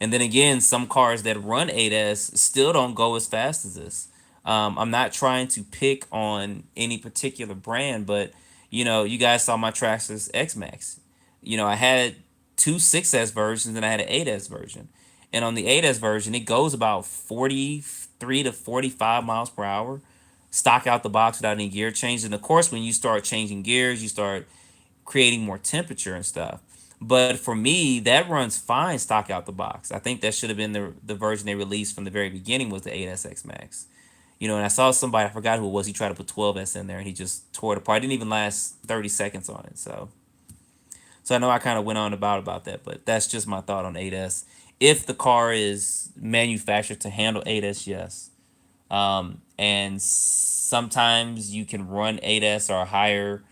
And then again, some cars that run 8S still don't go as fast as this. I'm not trying to pick on any particular brand, but you guys saw my Traxxas X Max. I had two 6S versions and I had an 8S version. And on the 8S version, it goes about 43 to 45 miles per hour, stock out the box without any gear change. And of course, when you start changing gears, you start creating more temperature and stuff. But for me, that runs fine stock out the box. I think that should have been the version they released from the very beginning was the 8SX Max. And I saw somebody, I forgot who it was, he tried to put 12S in there and he just tore it apart. It didn't even last 30 seconds on it. So I know I kind of went on about that, but that's just my thought on 8S. If the car is manufactured to handle 8S, yes. And sometimes you can run 8S or higher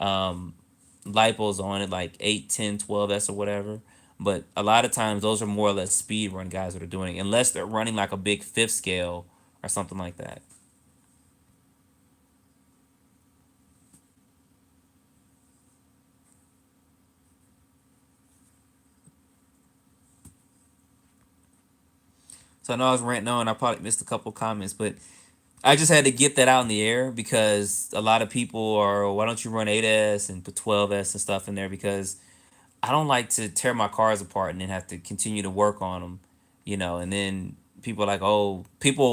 lipos on it, like 8, 10, 12S or whatever. But a lot of times those are more or less speed run guys that are doing it, unless they're running like a big fifth scale or something like that. So I know I was ranting on. I probably missed a couple comments, but I just had to get that out in the air because a lot of people are, "Oh, why don't you run 8S and put 12S and stuff in there?" Because I don't like to tear my cars apart and then have to continue to work on them, and then people are like, oh,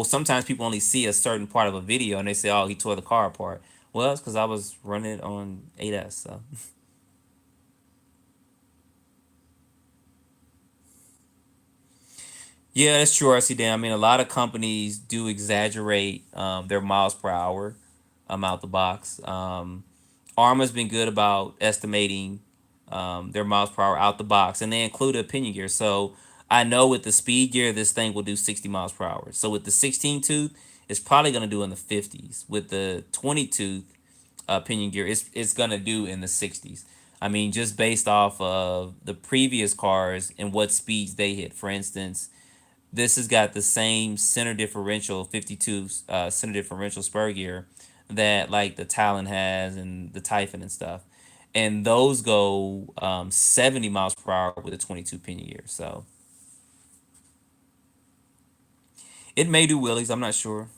sometimes people only see a certain part of a video and they say, oh, he tore the car apart. Well, it's because I was running it on 8S. So, yeah, that's true, RC Dan. I mean, a lot of companies do exaggerate their miles per hour out the box. Arrma's been good about estimating their miles per hour out the box, and they include a pinion gear. So I know with the speed gear, this thing will do 60 miles per hour. So with the 16 tooth, it's probably going to do in the 50s. With the 20 tooth pinion gear, it's going to do in the 60s. I mean, just based off of the previous cars and what speeds they hit. For instance, this has got the same center differential, 52 center differential spur gear that like the Talon has and the Typhon and stuff. And those go 70 miles per hour with a 22 pinion gear. So it may do wheelies. I'm not sure.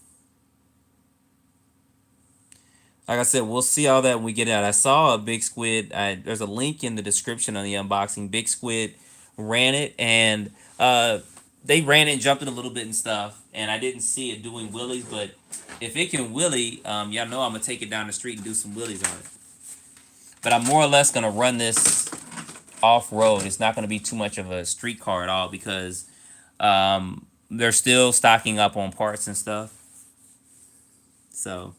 Like I said, we'll see all that when we get out. I saw a big squid. There's a link in the description on the unboxing. Big squid ran it and they ran it and jumped it a little bit and stuff. And I didn't see it doing wheelies, but if it can wheelie, y'all know I'm gonna take it down the street and do some wheelies on it. But I'm more or less gonna run this off road. It's not gonna be too much of a street car at all because they're still stocking up on parts and stuff. So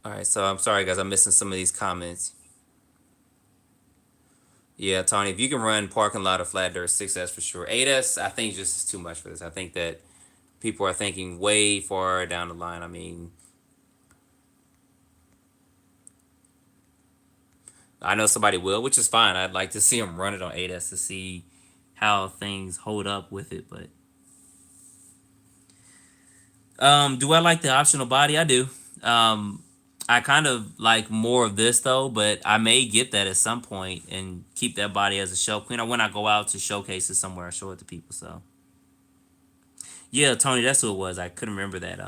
all right, so I'm sorry guys, I'm missing some of these comments. Yeah, Tony, if you can run parking lot or flat dirt, 6S for sure. 8S, I think just is too much for this. I think that people are thinking way far down the line. I mean, I know somebody will, which is fine. I'd like to see them run it on 8S to see how things hold up with it. But do I like the optional body? I do. I kind of like more of this though, but I may get that at some point and keep that body as a show. When I go out to showcases somewhere, I show it to people. So yeah, Tony, that's who it was. I couldn't remember that.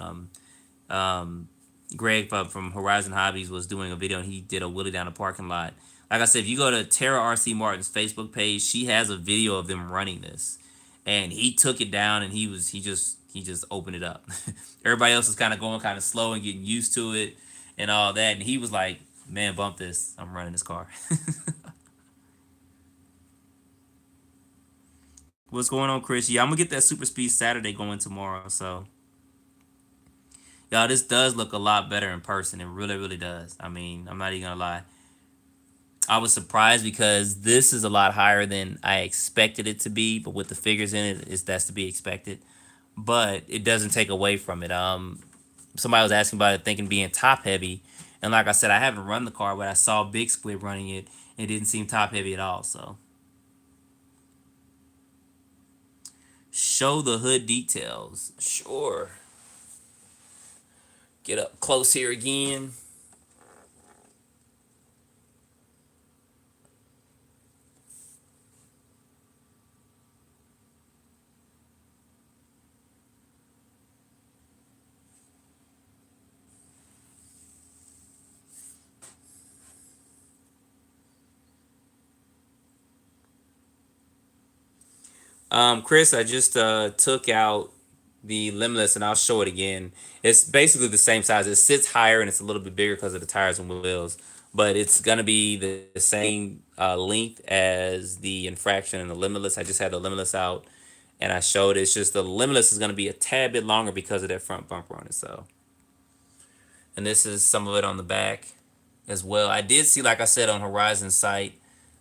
Greg from Horizon Hobbies was doing a video and he did a wheelie down the parking lot. Like I said, if you go to Tara RC Martin's Facebook page, she has a video of them running this, and he took it down and he just opened it up. Everybody else was kind of going kind of slow and getting used to it and all that, and he was like, "Man, bump this! I'm running this car." What's going on, Chris? Yeah, I'm gonna get that Super Speed Saturday going tomorrow. So Y'all, this does look a lot better in person. It really, really does. I mean, I'm not even gonna lie. I was surprised because this is a lot higher than I expected it to be, but with the figures in it, is that's to be expected. But it doesn't take away from it. Somebody was asking about it, thinking being top heavy, and like I said, I haven't run the car, but I saw Big Squid running it. It didn't seem top heavy at all. So show the hood details. Sure. Get up close here again. Chris, I just took out the Limitless, and I'll show it again. It's basically the same size. It sits higher and it's a little bit bigger because of the tires and wheels, but it's gonna be the same length as the Infraction and the Limitless. I just had the Limitless out, and I showed it. It's just the Limitless is gonna be a tad bit longer because of that front bumper on it. So, and this is some of it on the back as well. I did see, like I said, on Horizon site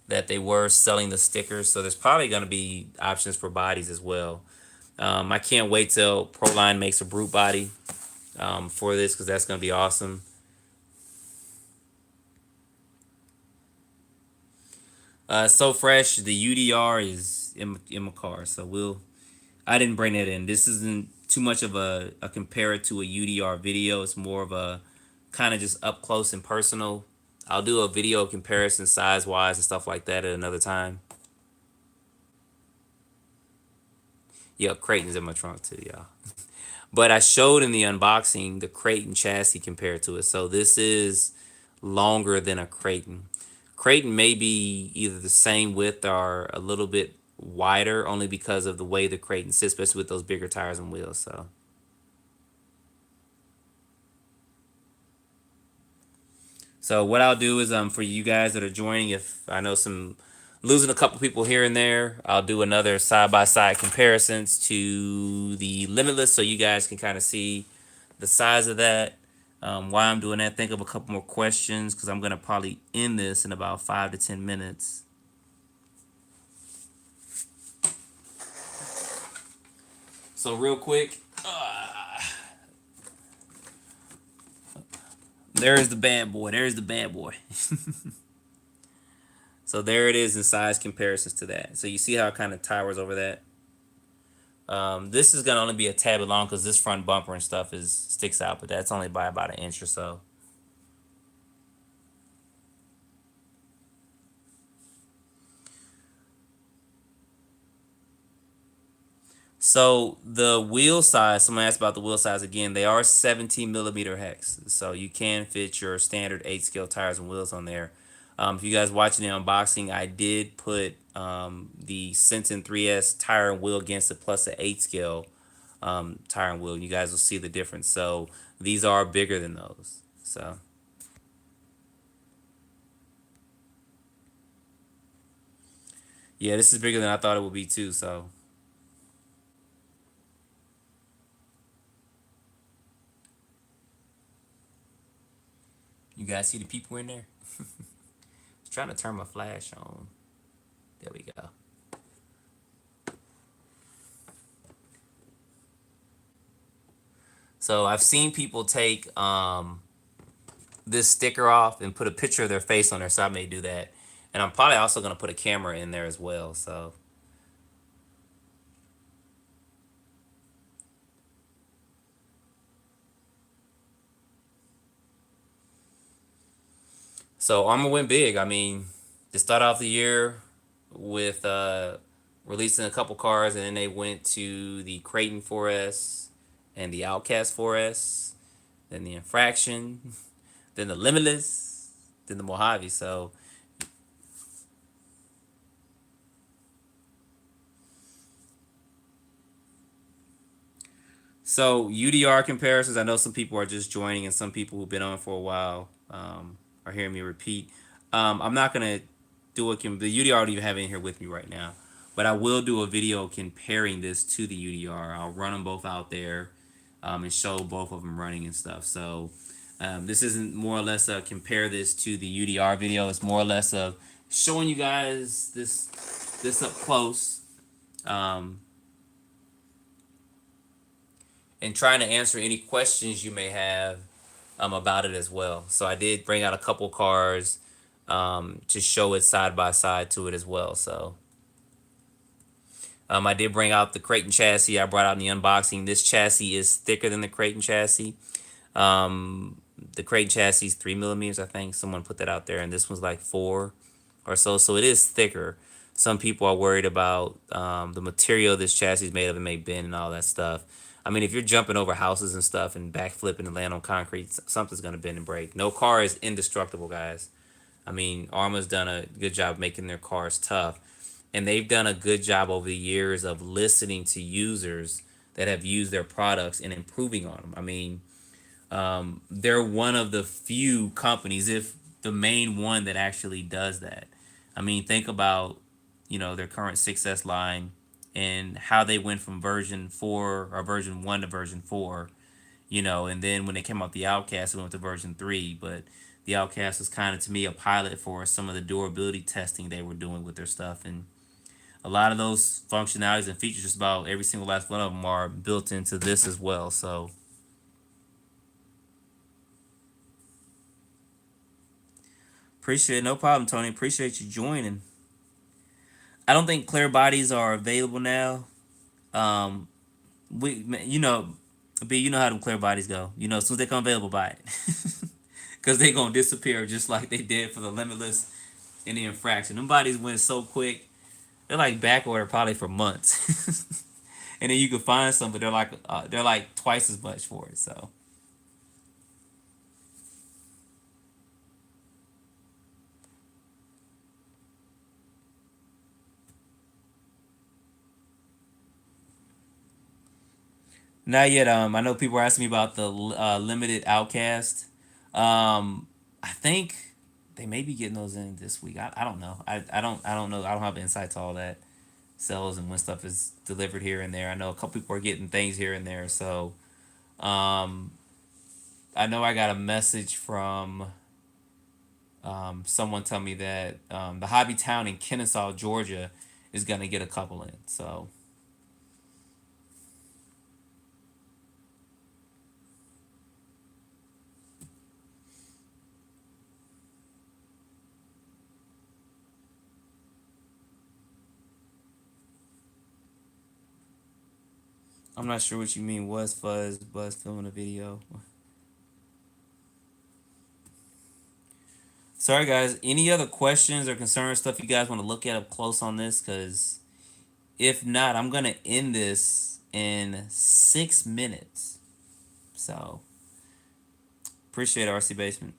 that they were selling the stickers, so there's probably going to be options for bodies as well. I can't wait till Proline makes a brute body for this because that's going to be awesome. So fresh, the UDR is in my car, so I didn't bring that in. This isn't too much of a compare it to a UDR video. It's more of a kind of just up close and personal. I'll do a video comparison size wise and stuff like that at another time. Yeah, Creighton's in my trunk too, y'all. But I showed in the unboxing the Creighton chassis compared to it. So this is longer than a Creighton. Creighton may be either the same width or a little bit wider only because of the way the Creighton sits, especially with those bigger tires and wheels. So what I'll do is for you guys that are joining, if I know some losing a couple people here and there, I'll do another side by side comparisons to the Limitless so you guys can kind of see the size of that. While I'm doing that, think of a couple more questions because I'm gonna probably end this in about 5 to 10 minutes. So real quick, there's the bad boy. There's the bad boy. So there it is in size comparisons to that. So you see how it kind of towers over that. This is gonna only be a tad bit long because this front bumper and stuff is sticks out, but that's only by about an inch or so. So the wheel size, someone asked about the wheel size again. They are 17 millimeter hex, so you can fit your standard 8 scale tires and wheels on there. If you guys watching the unboxing, I did put the Senton 3S tire and wheel against it plus an 8 scale tire and wheel. You guys will see the difference. So these are bigger than those. So yeah, this is bigger than I thought it would be too. So you guys see the people in there? I was trying to turn my flash on. There we go. So I've seen people take this sticker off and put a picture of their face on there, so I may do that. And I'm probably also gonna put a camera in there as well. So Arrma went big. I mean, they start off the year with releasing a couple cars, and then they went to the Creighton 4S and the Outcast 4S, then the Infraction, then the Limitless, then the Mojave. So UDR comparisons. I know some people are just joining, and some people who've been on for a while are hearing me repeat. I'm not gonna do the UDR don't even have it in here with me right now, but I will do a video comparing this to the UDR. I'll run them both out there and show both of them running and stuff. So this isn't more or less a compare this to the UDR video. It's more or less of showing you guys this up close, um, and trying to answer any questions you may have about it as well. So I did bring out a couple cars to show it side by side to it as well. So I did bring out the Creighton chassis I brought out in the unboxing. This chassis is thicker than the Creighton chassis. The Creighton chassis is 3 millimeters, I think. Someone put that out there, and this one's like 4 or so. So it is thicker. Some people are worried about the material this chassis is made of. It may bend and all that stuff. I mean, if you're jumping over houses and stuff and backflipping and land on concrete, something's going to bend and break. No car is indestructible, guys. I mean, Arrma's done a good job making their cars tough. And they've done a good job over the years of listening to users that have used their products and improving on them. I mean, they're one of the few companies, if the main one, that actually does that. I mean, think about, their current success line and how they went from version 4 or version 1 to version 4, and then when they came out the Outcast, it went to version 3. But the Outcast was kind of, to me, a pilot for some of the durability testing they were doing with their stuff. And a lot of those functionalities and features, just about every single last one of them, are built into this as well. So appreciate it. No problem, Tony. Appreciate you joining. I don't think clear bodies are available now. Um, you know, B, you know how them clear bodies go. As soon as they come available, buy it, because they gonna disappear just like they did for the Limitless and the Infraction. Them bodies went so quick. They're like back order probably for months, and then you can find some, but they're like twice as much for it. So not yet. I know people are asking me about the limited Outcast. I think they may be getting those in this week. I don't know. I don't know. I don't have insight to all that sales and when stuff is delivered here and there. I know a couple people are getting things here and there. So um, I know I got a message from someone telling me that the Hobby Town in Kennesaw, Georgia, is gonna get a couple in. So I'm not sure what you mean. Was Fuzz Buzz filming a video? Sorry, guys. Any other questions or concerns, stuff you guys want to look at up close on this? Because if not, I'm gonna end this in 6 minutes. So appreciate it, RC Basement.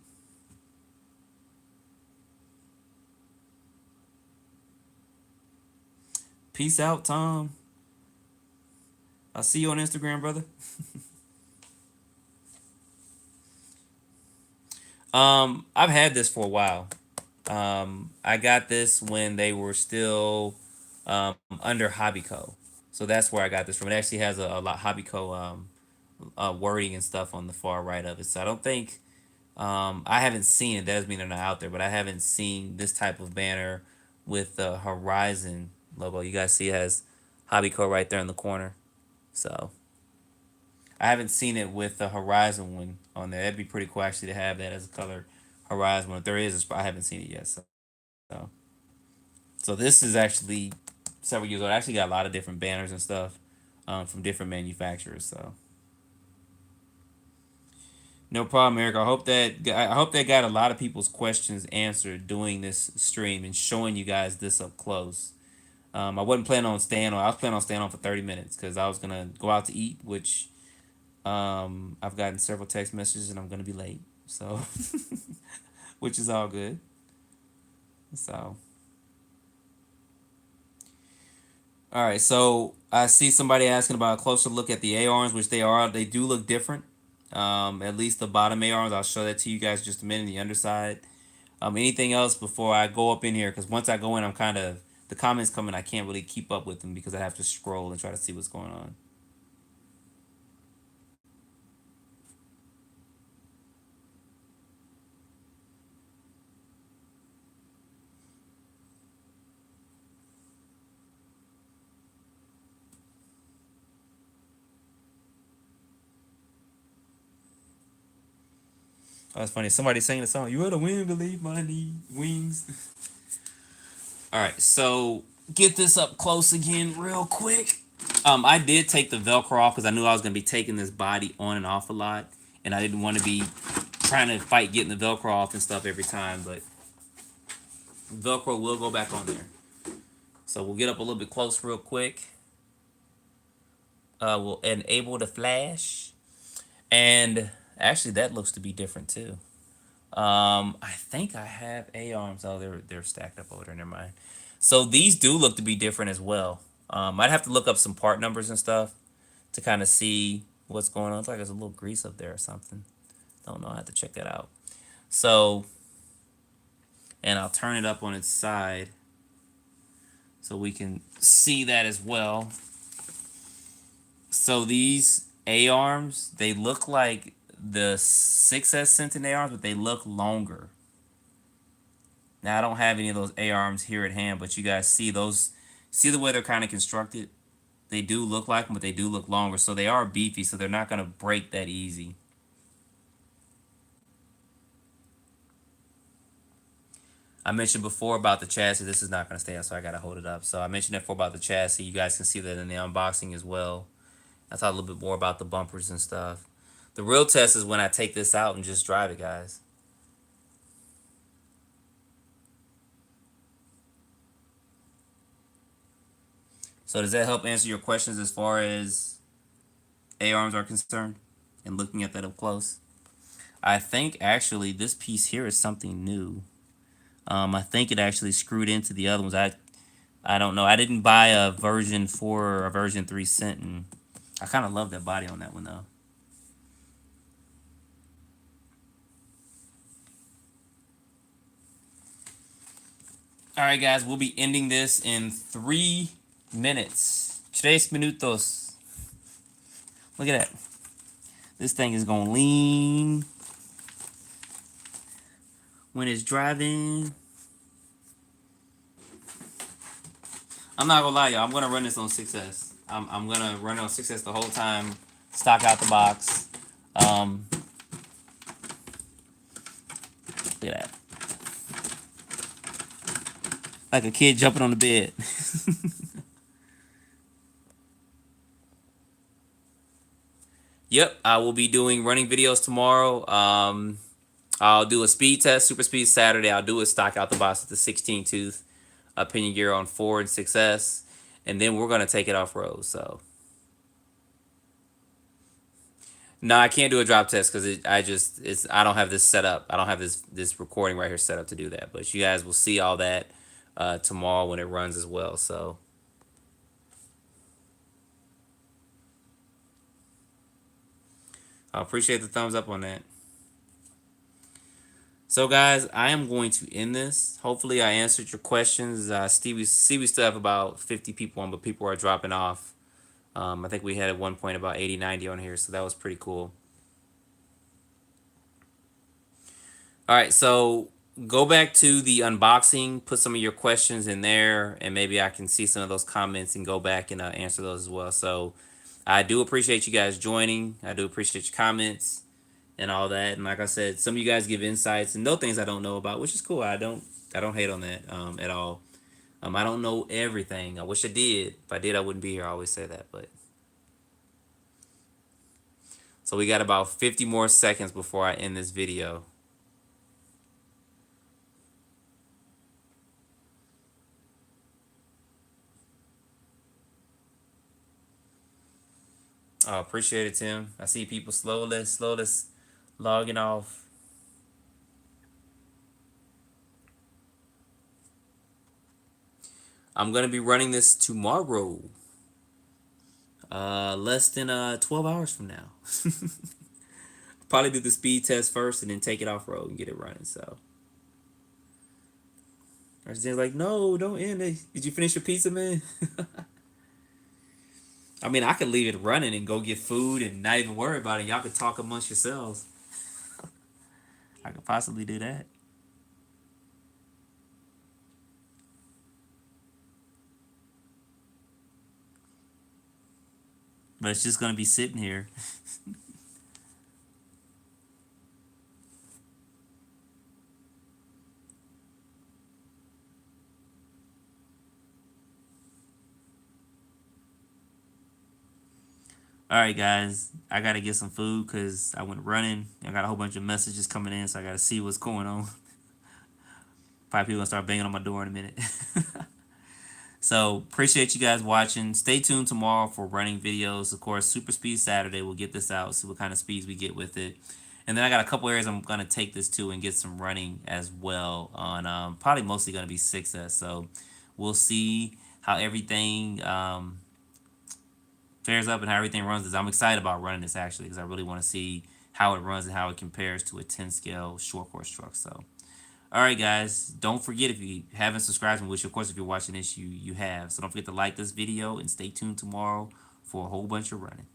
Peace out, Tom. I'll see you on Instagram, brother. I've had this for a while. I got this when they were still under Hobbyco. So that's where I got this from. It actually has a lot Hobbyco wording and stuff on the far right of it. So I don't think I haven't seen it. That doesn't mean they're not out there, but I haven't seen this type of banner with the Horizon logo. You guys see it has Hobbyco right there in the corner. So I haven't seen it with the Horizon one on there. That'd be pretty cool actually to have that as a color Horizon one. If there is, I haven't seen it yet. So, so this is actually several years old. I actually got a lot of different banners and stuff from different manufacturers. So no problem, Eric. I hope that got a lot of people's questions answered doing this stream and showing you guys this up close. I wasn't planning on staying on. I was planning on staying on for 30 minutes because I was gonna go out to eat, which I've gotten several text messages and I'm gonna be late. So, which is all good. So, all right. So I see somebody asking about a closer look at the ARs, which they are. They do look different. At least the bottom ARs. I'll show that to you guys in just a minute. The underside. Anything else before I go up in here? Because once I go in, I'm kind of the comments coming. I can't really keep up with them because I have to scroll and try to see what's going on. Oh, that's funny. Somebody singing the song. You are the wind beneath my wings. All right, so get this up close again, real quick. I did take the Velcro off because I knew I was gonna be taking this body on and off a lot, and I didn't want to be trying to fight getting the Velcro off and stuff every time. But Velcro will go back on there. So we'll get up a little bit close, real quick. We'll enable the flash, and actually that looks to be different too. I think I have A arms. Oh, they're stacked up over there. Never mind. So these do look to be different as well. I'd have to look up some part numbers and stuff to kind of see what's going on. It's like there's a little grease up there or something. Don't know. I have to check that out. So, and I'll turn it up on its side so we can see that as well. So these A arms, they look like the 6S Sentin A arms, but they look longer. Now I don't have any of those A arms here at hand, but you guys see those. See the way they're kind of constructed. They do look like them, but they do look longer. So they are beefy, so they're not gonna break that easy. I mentioned before about the chassis. This is not gonna stay up, so I gotta hold it up. So I mentioned before about the chassis. You guys can see that in the unboxing as well. I talked a little bit more about the bumpers and stuff. The real test is when I take this out and just drive it, guys. So does that help answer your questions as far as A arms are concerned and looking at that up close? I think actually this piece here is something new. I think it actually screwed into the other ones. I don't know. I didn't buy a version 4 or a version 3 Sentin. I kind of love that body on that one though. All right, guys, we'll be ending this in 3 minutes. 3 minutos. Look at that. This thing is gonna lean when it's driving. I'm not gonna lie, y'all. I'm gonna run this on 6S. I'm gonna run it on 6S the whole time. Stock out the box. Look at that. Like a kid jumping on the bed. Yep, I will be doing running videos tomorrow. I'll do a speed test, super speed Saturday. I'll do a stock out the box with the 16 tooth pinion gear on 4 and 6S, and then we're gonna take it off road. So no, I can't do a drop test because I don't have this set up. I don't have this recording right here set up to do that. But you guys will see all that tomorrow when it runs as well. So I appreciate the thumbs up on that. So guys, I am going to end this. Hopefully I answered your questions. We still have about 50 people on, but people are dropping off. I think we had at one point about 80, 90 on here, so that was pretty cool. All right, so go back to the unboxing, put some of your questions in there, and maybe I can see some of those comments and go back and answer those as well. So I do appreciate you guys joining. I do appreciate your comments and all that. And like I said, some of you guys give insights and know things I don't know about, which is cool. I don't hate on that at all. I don't know everything. I wish I did. If I did, I wouldn't be here. I always say that. But so we got about 50 more seconds before I end this video. Oh, appreciate it, Tim. I see people slowly logging off. I'm gonna be running this tomorrow. Less than 12 hours from now. Probably do the speed test first and then take it off road and get it running. So Arsenal's like, no, don't end it. Did you finish your pizza, man? I mean, I could leave it running and go get food and not even worry about it. Y'all could talk amongst yourselves. I could possibly do that. But it's just gonna be sitting here. All right, guys, I gotta get some food because I went running. I got a whole bunch of messages coming in, so I gotta see what's going on. Probably people gonna start banging on my door in a minute. So appreciate you guys watching. Stay tuned tomorrow for running videos. Of course, Super Speed Saturday. We'll get this out, see what kind of speeds we get with it. And then I got a couple areas I'm gonna take this to and get some running as well on probably mostly gonna be 6S. So we'll see how everything fares up and how everything runs. Because I'm excited about running this actually because I really want to see how it runs and how it compares to a 10 scale short course truck. So all right, guys. Don't forget if you haven't subscribed, which of course if you're watching this, you have. So don't forget to like this video and stay tuned tomorrow for a whole bunch of running.